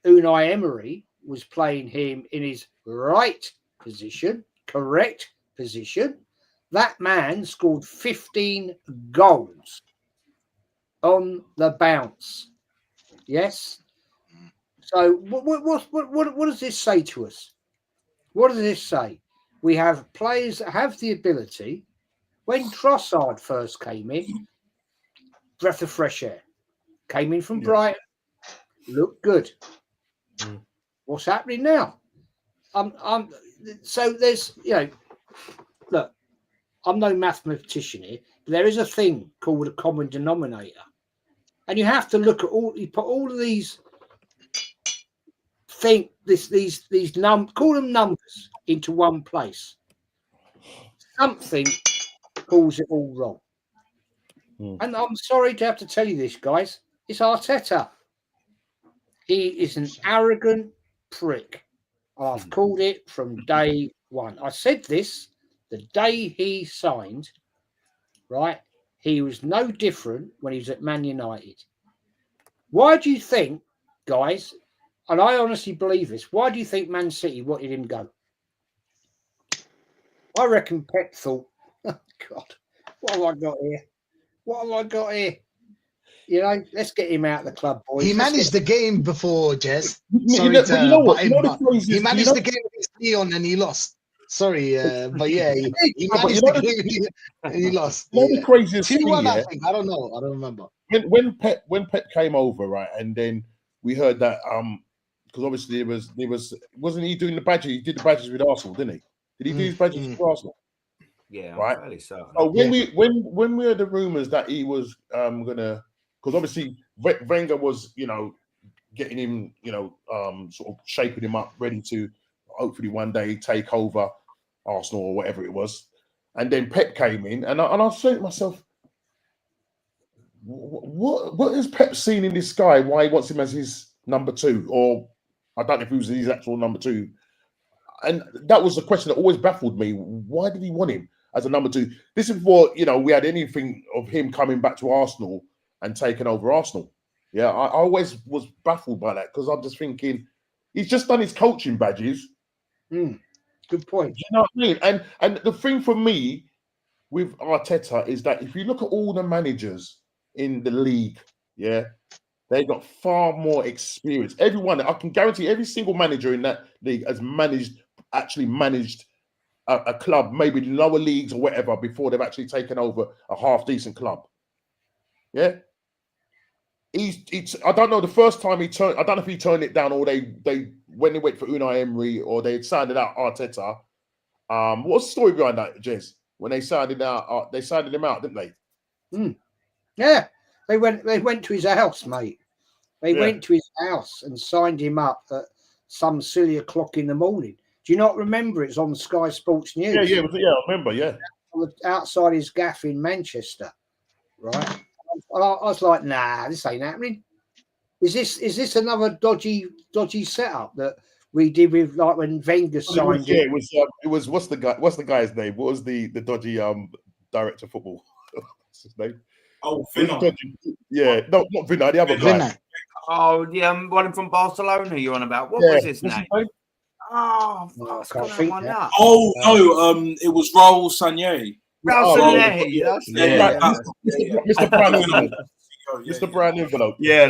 Unai Emery was playing him in his right position, correct position, that man scored 15 goals on the bounce. Yes. So what does this say to us? What does this say? We have players that have the ability. When Trossard first came in, breath of fresh air, came in from Brighton, looked good. What's happening now? So there's, look, I'm no mathematician here, but there is a thing called a common denominator. And you have to look at you put all of these think these call them numbers into one place. Something pulls it all wrong. And I'm sorry to have to tell you this, guys. It's Arteta. He is an arrogant prick. I've called it from day one. I said this the day he signed, right? He was no different when he was at Man United. Why do you think, guys, and I honestly believe this, why do you think Man City wanted him go? I reckon Pep thought, oh, God, what have I got here? What have I got here? You know, let's get him out of the club, boys. He managed the game before, Jez. You Sorry know to what? butt You in, know the but craziest- he managed you know- the game against Leon and he lost. Sorry, but yeah, he but managed you the know game and he lost. You know the craziest thing, 2-1, I yeah? think. I don't know. I don't remember. When Pep came over, right, and then we heard that because obviously there was wasn't he doing the badges? He did the badges with Arsenal, didn't he? Did he do his badges with Arsenal? Yeah, I'm right. fairly certain. So when we heard the rumours that he was gonna, because obviously Wenger was getting him sort of shaping him up, ready to hopefully one day take over Arsenal or whatever it was, and then Pep came in, and I was saying to myself, what has Pep seen in this guy? Why he wants him as his number two, or I don't know if he was his actual number two. And that was the question that always baffled me. Why did he want him as a number two? This is before we had anything of him coming back to Arsenal and taking over Arsenal. Yeah, I always was baffled by that because I'm just thinking he's just done his coaching badges. Good point. You know what I mean? And the thing for me with Arteta is that if you look at all the managers in the league, yeah, they got far more experience. Everyone, I can guarantee every single manager in that league has actually managed a club, maybe lower leagues or whatever, before they've actually taken over a half decent club. Yeah. I don't know the first time he turned, I don't know if he turned it down or they when they went for Unai Emery or they sounded out Arteta. What's the story behind that, Jez? When they sounded him out, didn't they? Yeah. They went to his house, mate. They went to his house and signed him up at some silly o'clock in the morning. Do you not remember? It's on Sky Sports News. Yeah, I remember, yeah. Outside his gaff in Manchester, right? I was like, nah, this ain't happening. Is this another dodgy setup that we did with like when Wenger signed him? It was what's the guy's name? What was the dodgy director of football? What's his name? Oh, Vinna. Yeah, no, not Vinna, the other guy. Oh, the one from Barcelona you're on about. What was his name? I can't think now. Oh no, it was Raul Sanllehi. Mr. Brown Envelope. Mr. Brown Envelope. Yeah.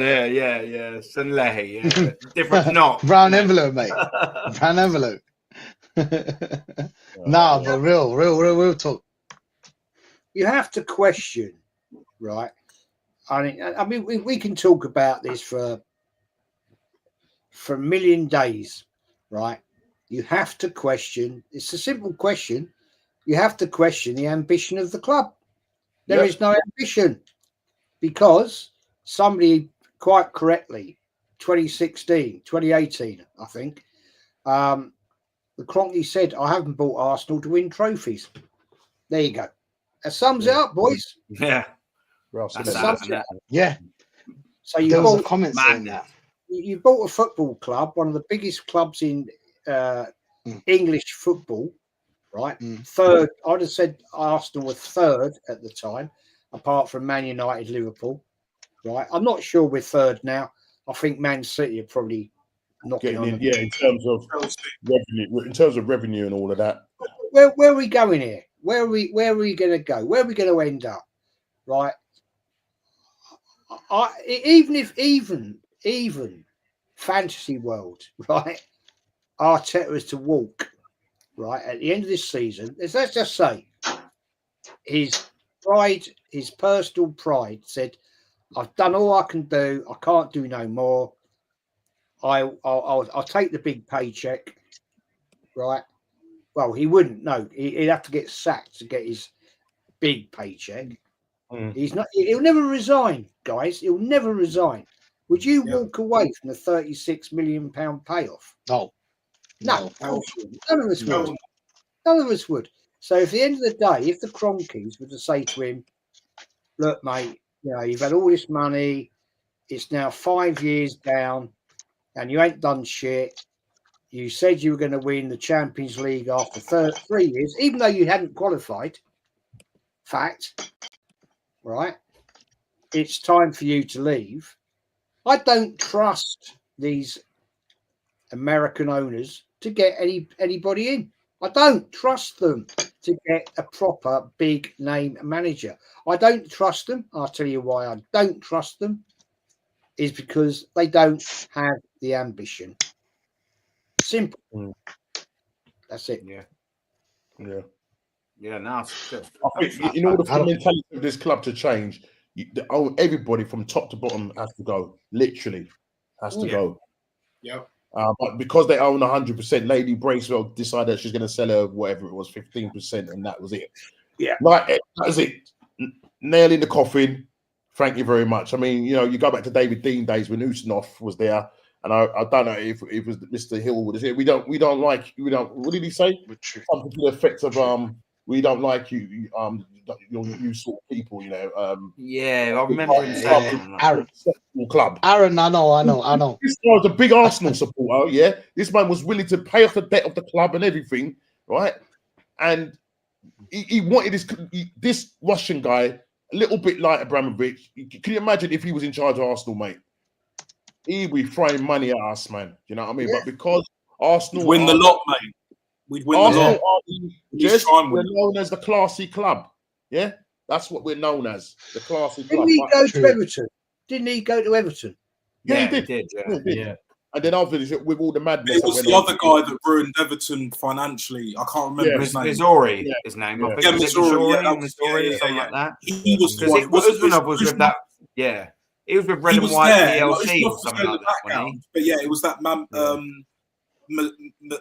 Sanllehi, yeah. Different knot. Brown envelope, mate. Brown envelope. Nah, but real talk. You have to question, right? I mean, we can talk about this for a million days, right? You have to question. It's a simple question. You have to question the ambition of the club. There is no ambition because somebody quite correctly, 2016, 2018, I think, the Kroenke said, I haven't bought Arsenal to win trophies. There you go. That sums it up, boys. Yeah. Yeah. So you there was a bought, comment saying that. You bought a football club, one of the biggest clubs in English football, right? Third, I'd have said Arsenal were third at the time, apart from Man United, Liverpool, right? I'm not sure we're third now. I think Man City are probably knocking on. In terms of revenue and all of that. Where are we going here? Where are we going to go? Where are we going to end up? Right? Even fantasy world, right? Arteta is to walk, right, at the end of this season. Let's just say his pride, his personal pride said, I've done all I can do. I can't do no more. I'll take the big paycheck, right? Well, he wouldn't. No, he'd have to get sacked to get his big paycheck. He's not. He'll never resign, guys. He'll never resign. would you walk away from the £36 million payoff? No. No, none of us would. None of us would. So, if at the end of the day, if the Cronkies were to say to him, "Look, mate, you know you've had all this money, it's now 5 years down, and you ain't done shit. You said you were going to win the Champions League after 3 years, even though you hadn't qualified. Fact, right? It's time for you to leave." I don't trust these American owners to get anybody in. I don't trust them to get a proper big name manager. I don't trust them. I'll tell you why I don't trust them. Is because they don't have the ambition. Simple. That's it. Yeah. Yeah. Yeah, no, it's good. I think in order for the mentality of this club to change, everybody from top to bottom has to go. Literally, has to go. Yeah. But because they own 100%, Lady Bracewell decided that she's going to sell her whatever it was, 15%, and that was it. Yeah. Like that was it. Nail in the coffin. Thank you very much. I mean, you know, you go back to David Dean days when Ustinov was there, and I don't know if it was Mr. Hillwood. We don't like. What did he say? Something to the effect of we don't like you sort of people, you know. Yeah, I remember him saying Aaron club. Aaron, I know. This guy was a big Arsenal supporter, yeah. This man was willing to pay off the debt of the club and everything, right? And he wanted this Russian guy, a little bit like Abramovich. Can you imagine if he was in charge of Arsenal, mate? He'd be throwing money at us, man. You know what I mean? Yeah. But because Arsenal win the lot, mate. We'd win the lot. We're known as the classy club. Yeah, that's what we're known as, the classy club. Didn't he go to Everton? Didn't he go to Everton? Yeah, he did. Yeah. And then obviously with all the madness, it was the other guy that ruined Everton financially. I can't remember his name. Missouri, his name. I think Missouri, something like that. He was because Usmanov was with that. Yeah, he was with Red and White PLC or something like that. But yeah, it was that man.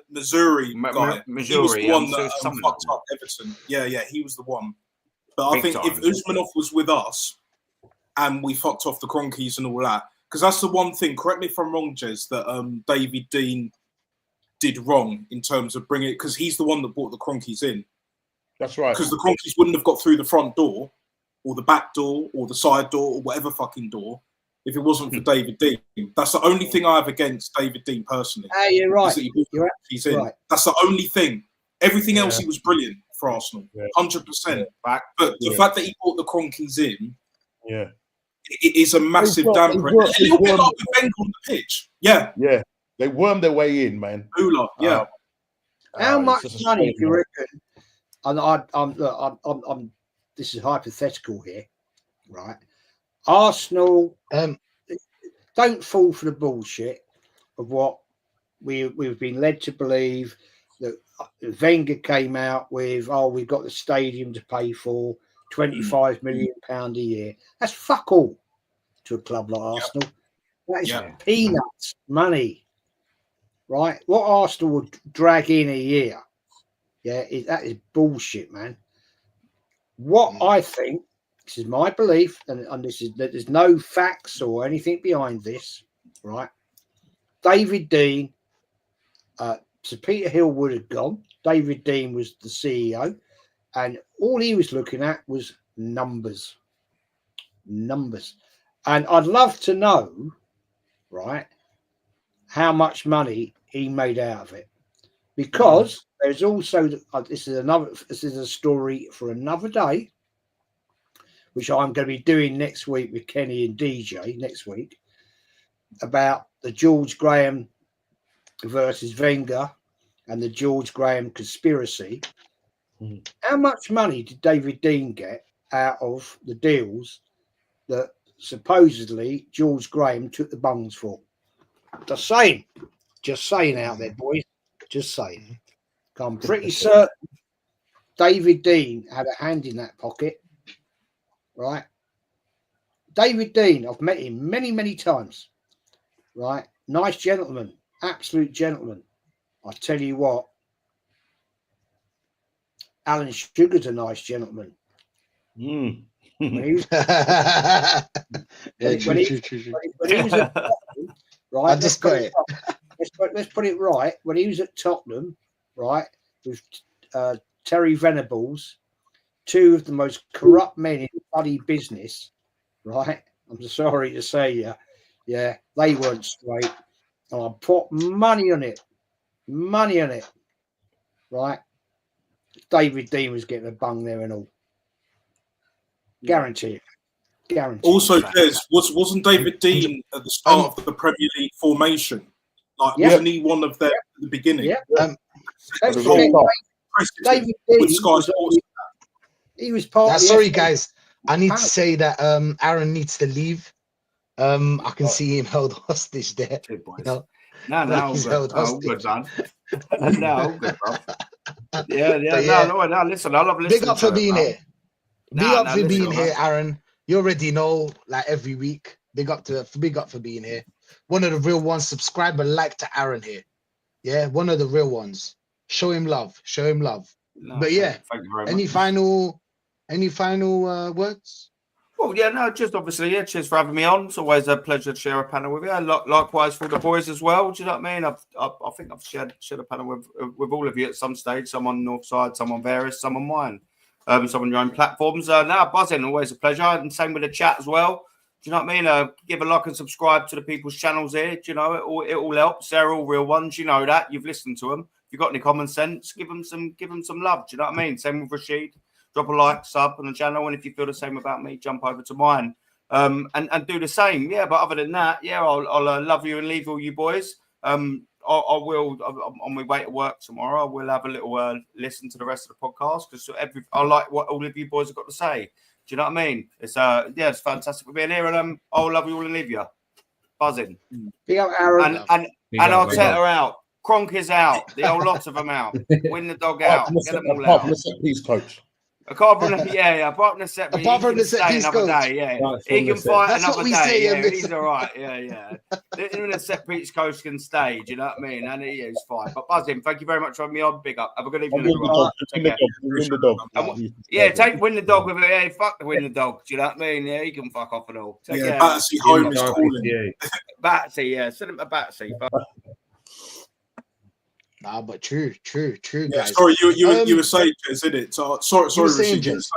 Missouri guy. He was the one that fucked up Everton. Yeah, he was the one. But I think if Usmanov was with us and we fucked off the Cronkies and all that, because that's the one thing, correct me if I'm wrong, Jez, that David Dean did wrong in terms of bringing it, because he's the one that brought the Cronkies in. That's right. Because the Cronkies wouldn't have got through the front door or the back door or the side door or whatever fucking door if it wasn't for David Dean. That's the only thing I have against David Dean personally. You're right. You're in. Right. That's the only thing. Everything else, he was brilliant for Arsenal, 100%. But the fact that he brought the Cronkies in, it is a massive damper. A little bit like with Wenger on the pitch. Yeah, they wormed their way in, man. Ula, how much money do you reckon? I'm. This is hypothetical here, right? Arsenal don't fall for the bullshit of what we've been led to believe that Wenger came out with. Oh, we've got the stadium to pay for, £25 million a year. That's fuck all to a club like Arsenal. That is peanuts money, right? What Arsenal would drag in a year, that is bullshit, man. What I think. This is my belief, and this is that there's no facts or anything behind this, right? David Dean, Sir Peter Hillwood had gone. David Dean was the CEO, and all he was looking at was numbers. And I'd love to know, right, how much money he made out of it, because there's also this is a story for another day, which I'm going to be doing next week with Kenny and DJ next week, about the George Graham versus Wenger and the George Graham conspiracy. How much money did David Dean get out of the deals that supposedly George Graham took the bungs for? Just saying out there, boys. Just saying. I'm pretty certain David Dean had a hand in that pocket. Right, David Dean, I've met him many, many times. Right, nice gentleman, absolute gentleman. I tell you what, Alan Sugar's a nice gentleman. When he was, Yeah, when true, he, true, true, true. when he was at Tottenham, right? I just got it. Let's put it right. When he was at Tottenham, right, with Terry Venables, two of the most corrupt men in bloody business, right? I'm sorry to say, yeah, they weren't straight. And I put money on it, right? David Dean was getting a bung there and all. Guarantee it. Also, Des, wasn't David Dean at the start of the Premier League formation? Like, wasn't he one of them at the beginning? Yeah. David Dean with Sky Sports. He was part of the sorry, FA. guys. I need to say that Aaron needs to leave. I can see him held hostage there. Good boys. You know? No, he's good. held Oh, good, hostage. man. No, good, bro. Yeah. yeah. No, listen, I love listening Big up to for it, being man. here. Big up for being listen, here, man. Aaron. You already know, like every week. Big up for being here. One of the real ones. Subscribe and like to Aaron here. Yeah, one of the real ones. Show him love. Show him love. No, But yeah, thank you very much. any final words? Well, yeah, no, just obviously, yeah, cheers for having me on. It's always a pleasure to share a panel with you. Likewise for the boys as well. Do you know what I mean? I think I've shared a panel with all of you at some stage. Some on Northside, some on various, some on mine, some on your own platforms. Now, buzzing, always a pleasure. And same with the chat as well. Do you know what I mean? Give a like and subscribe to the people's channels here. Do you know, it all helps. They're all real ones. You know that. You've listened to them. If you've got any common sense, give them some love. Do you know what I mean? Same with Rashid. Drop a like, sub on the channel, and if you feel the same about me, jump over to mine and do the same. Yeah, but other than that, yeah, I'll love you and leave all you boys. I will on my way to work tomorrow. I will have a little listen to the rest of the podcast because I like what all of you boys have got to say. Do you know what I mean? It's it's fantastic for being here, and I'll love you all and leave you. Buzzing. Big up, Aaron. And Arteta out. Kronk is out. The whole lot of them out. Win the dog out. Get them all out. Please, coach. Apart from apart from the set piece, Apart from the set piece, another coach. day, yeah. He can fight That's another what we day. say, Yeah, yeah, he's all right. Yeah. Even the set piece coach can stay. Do you know what I mean? And he is fine. But Buzzing, thank you very much for having me on. Big up. Have a good evening, everyone. Win the dog. Yeah, win the dog with it. Yeah, fuck the win the dog. Do you know what I mean? Yeah, he can fuck off and all. Take care. Batsy home is calling. Batsy, yeah. Send him a Batsy. Nah, but true, guys. Sorry, you were saying, Jez, isn't it? Sorry, saying, Jez.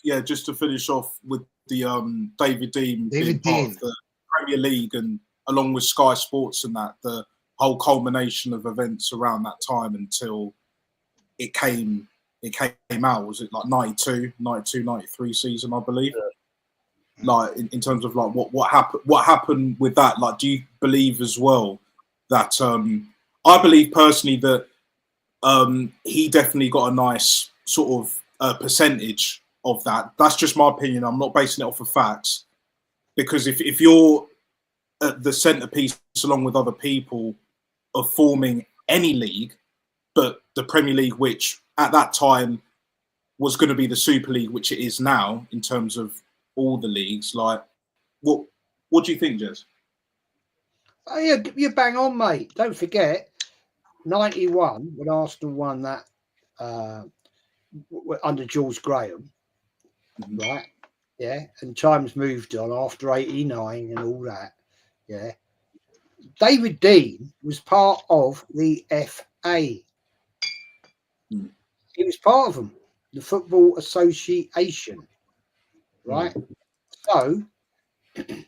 Yeah, just to finish off with the David Dean being part of the Premier League and along with Sky Sports and that, the whole culmination of events around that time until it came out. Was it like 92, 93 season, I believe? Yeah. Like in terms of like what happened with that? Like, do you believe as well that I believe personally that he definitely got a nice sort of percentage of that. That's just my opinion. I'm not basing it off of facts. Because if you're at the centrepiece along with other people of forming any league, but the Premier League, which at that time was going to be the Super League, which it is now in terms of all the leagues, like what do you think, Jez? Oh, yeah, you're bang on, mate. Don't forget, 91 when Arsenal won that under George Graham, right? Yeah, and times moved on after 89 and all that. Yeah, David Dean was part of the FA. He was part of them, the Football Association, right? So,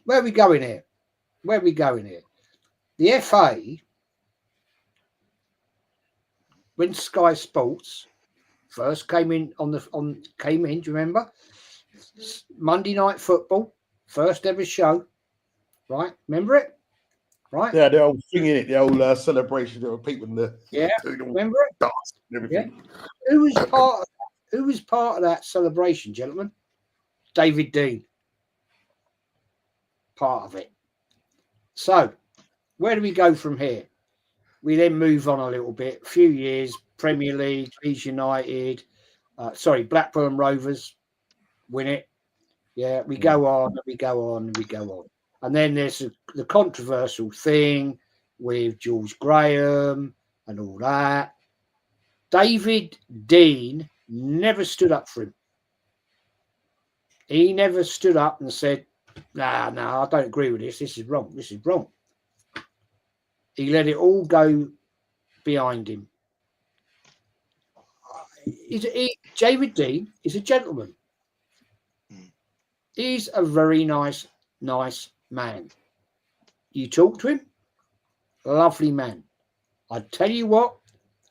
where are we going here? The FA, when Sky Sports first came in do you remember? Monday Night Football, first ever show, right? Remember it? Right? Yeah, the old thing in it, the old celebration of people in the remember it? Dance and everything. Yeah. Who was part of that celebration, gentlemen? David Dean. Part of it. So, where do we go from here? We then move on a little bit. A few years, Premier League, Leeds United, Blackburn Rovers win it. Yeah, we go on. And then there's the controversial thing with George Graham and all that. David Dean never stood up for him. He never stood up and said, No, I don't agree with this. This is wrong. This is wrong. He let it all go behind him. David Dean is a gentleman. He's a very nice man. You talk to him, lovely man. I tell you what,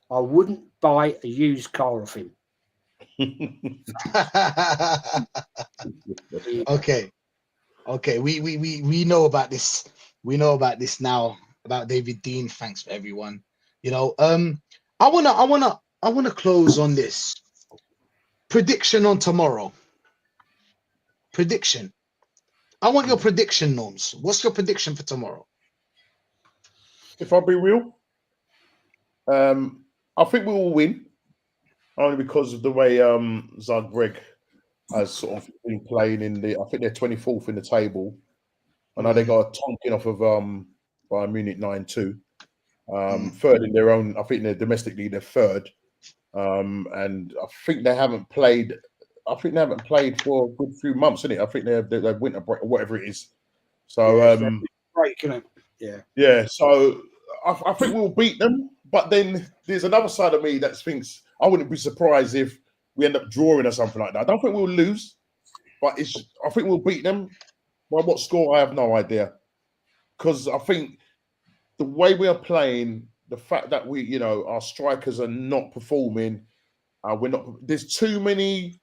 I wouldn't buy a used car off him. Okay. We know about this. We know about this now, about David Dean. Thanks for everyone. You know, I wanna close on this. Prediction on tomorrow. Prediction. I want your prediction, Norms. What's your prediction for tomorrow? If I'll be real, I think we will win, only because of the way Zagreb has sort of been playing in the. I think they're 24th in the table. I know they got a tonking off of Bayern Munich 9-2. Third in their own. I think they're domestically they're third, and I think they haven't played. I think they haven't played for a good few months, isn't it? I think they're winter break or whatever it is. So break, isn't it? Yeah. So I think we'll beat them, but then there's another side of me that thinks I wouldn't be surprised if we end up drawing or something like that. I don't think we'll lose, but I think we'll beat them. By what score, I have no idea, because I think the way we are playing, the fact that our strikers are not performing, we're not. There's too many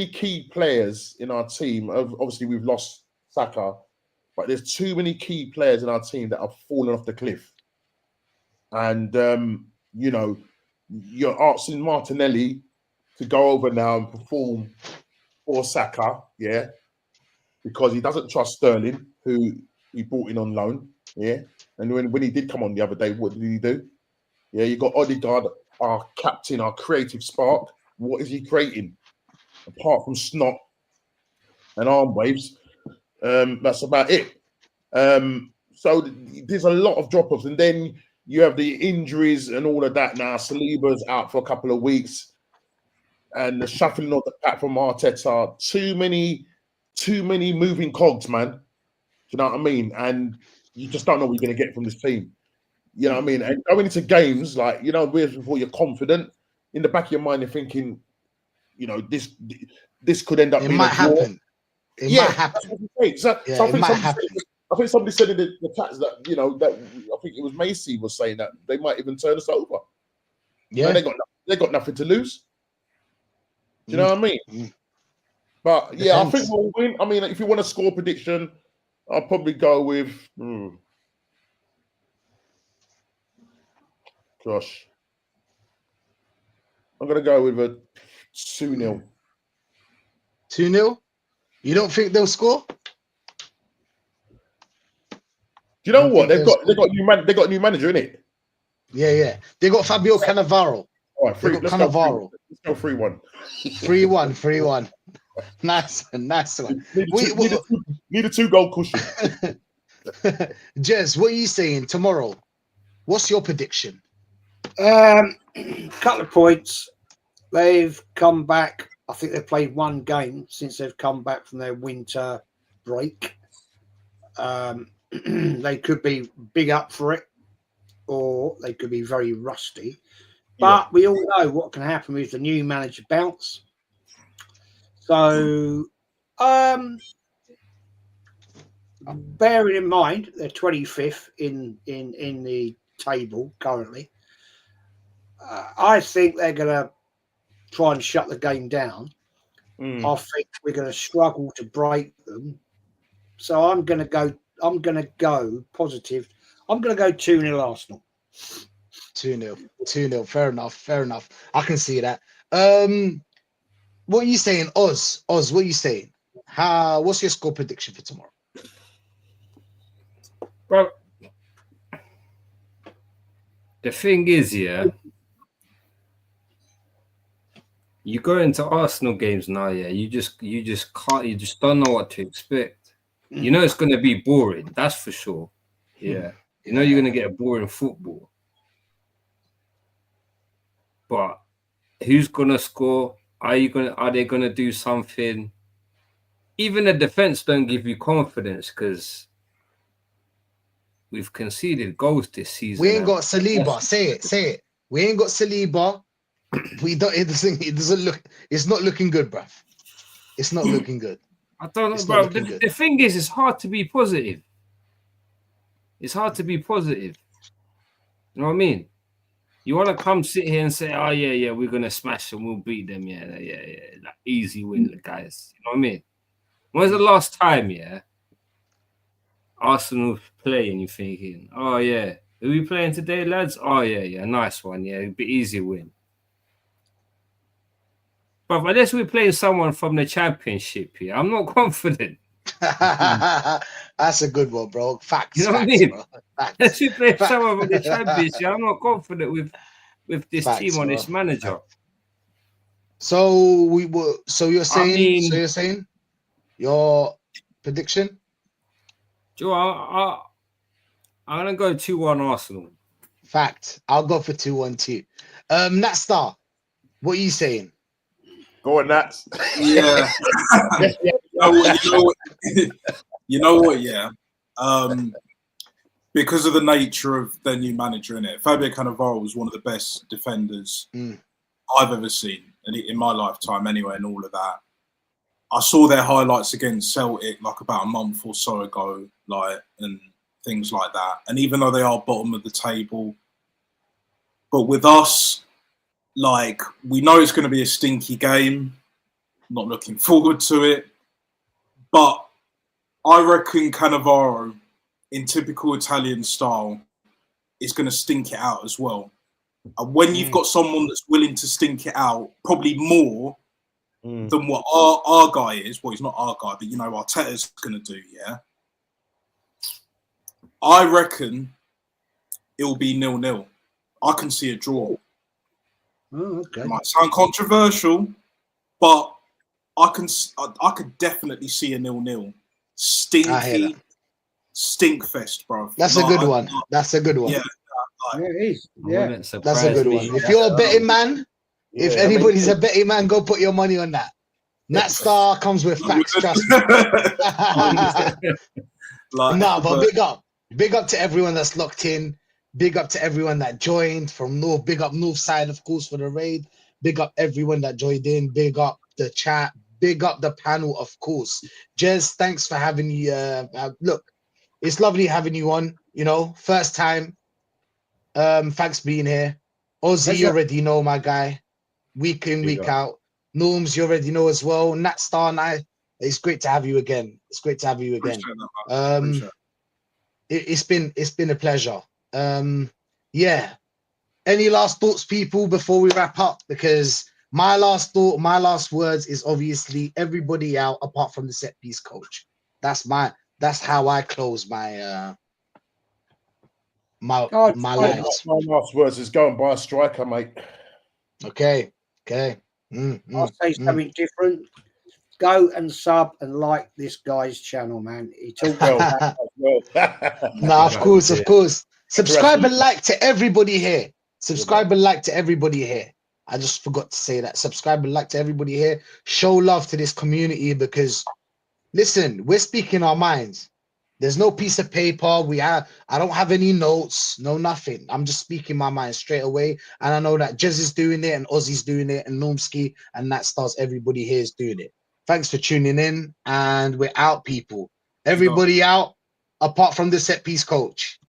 key players in our team. Obviously, we've lost Saka, but there's too many key players in our team that have fallen off the cliff. And you're asking Martinelli to go over now and perform for Saka, yeah, because he doesn't trust Sterling, who he brought in on loan, yeah. And when he did come on the other day, what did he do? Yeah, you got Odegaard, our captain, our creative spark. What is he creating? Apart from snot and arm waves, that's about it. So there's a lot of drop-offs, and then you have the injuries and all of that. Now Saliba's out for a couple of weeks, and the shuffling of the pack from Arteta. Too many moving cogs, man. Do you know what I mean? And you just don't know what you're going to get from this team. You know what I mean? And going into games, like, before you're confident, in the back of your mind, you're thinking, this could end up being might a draw. happen. It might happen. I think somebody said in the chats that that I think it was Macy was saying that they might even turn us over. Yeah, they got nothing to lose. Do you know what I mean? But yeah, I think we'll win. I mean, if you want to score prediction, I'll probably go with. Gosh, I'm gonna go with a 2-0. 2-0. You don't think they'll score? Do you know what they got? New manager in it. Yeah. They got Fabio Cannavaro. All right, let's Cannavaro. Go 3-1. 3-1. Nice one. Need a 2-goal cushion. Jez, what are you saying tomorrow? What's your prediction? Couple of points. They've come back. I think they've played one game since they've come back from their winter break. They could be big up for it, or they could be very rusty. But we all know what can happen with the new manager bounce. So, bearing in mind they're 25th in the table currently, I think they're going to try and shut the game down. I think we're going to struggle to break them. So I'm going to go positive. I'm going to go 2-0 Arsenal. 2-0. Fair enough. I can see that. What are you saying, Oz? What are you saying? What's your score prediction for tomorrow? Well, the thing is, you go into Arsenal games now, you just can't, you just don't know what to expect. You know it's going to be boring, that's for sure. Yeah. You know you're going to get a boring football. But who's going to score? Are they going to do something even the defense don't give you confidence because we've conceded goals this season. We ain't got Saliba. Say it. We ain't got Saliba. We don't. It doesn't look. It's not looking good, bruv. It's not looking good. I don't know, It's bro. not looking The thing is, it's hard to be positive. It's hard to be positive. You know what I mean? You want to come sit here and say, "Oh yeah, we're gonna smash them, we'll beat them, yeah, like, easy win, guys." You know what I mean? When's the last time, Arsenal play and you're thinking, "Oh yeah, are we playing today, lads? Oh yeah, nice one, yeah, it'll be easy win." But unless we're playing someone from the Championship here, I'm not confident. That's a good one, bro. Facts. You know what I facts, mean? bro. Facts. Unless we play someone from the Championship, I'm not confident with this Facts, team or bro. this manager. So we were. So you're saying. I mean, so you're saying your prediction? Joe, I'm gonna go 2-1 Arsenal. Fact. I'll go for 2-1 too. Nat Star, what are you saying? Go on, Nats. Yeah. You know what? Yeah. Because of the nature of their new manager in it, Fabio Cannavaro was one of the best defenders I've ever seen in my lifetime, anyway, and all of that. I saw their highlights against Celtic like about a month or so ago, and things like that. And even though they are bottom of the table, but with us, we know it's going to be a stinky game. Not looking forward to it. But I reckon Cannavaro, in typical Italian style, is going to stink it out as well. And when you've got someone that's willing to stink it out, probably more than what our guy is. Well, he's not our guy, but Arteta's going to do, yeah? I reckon it'll be 0-0. I can see a draw. Oh, okay. It might sound controversial, but I could definitely see a 0-0. Stinky, stink fest, bro. That's a good one. That's a good one. Yeah, it is. Yeah, that's a good one. If you're a betting man, if anybody's a betting man, go put your money on that. Nat Star comes with facts, trust me. But big up to everyone that's locked in. Big up to everyone that joined from North. Big up North side, of course, for the raid. Big up everyone that joined in. Big up the chat. Big up the panel, of course. Jez, thanks for having me. Look, it's lovely having you on. First time. Thanks for being here. Ozzy, you already know, my guy. Week in, week out. Norms, you already know as well. Nat Star and I, it's great to have you again. It's great to have you again. It's been a pleasure. Yeah. Any last thoughts, people, before we wrap up? Because my last words is obviously everybody out apart from the set piece coach. That's how I close my my lines. My last words is go and buy a striker, mate. Okay. I'll say something different. Go and sub and like this guy's channel, man. He talks about No, of course. Subscribe and like to everybody here. I just forgot to say that. Subscribe and like to everybody here. Show love to this community because, listen, we're speaking our minds. There's no piece of paper. I don't have any notes, no nothing. I'm just speaking my mind straight away. And I know that Jez is doing it and Ozzy's doing it and Normski and Nat Stars, everybody here is doing it. Thanks for tuning in. And we're out, people. Everybody out apart from the set piece coach.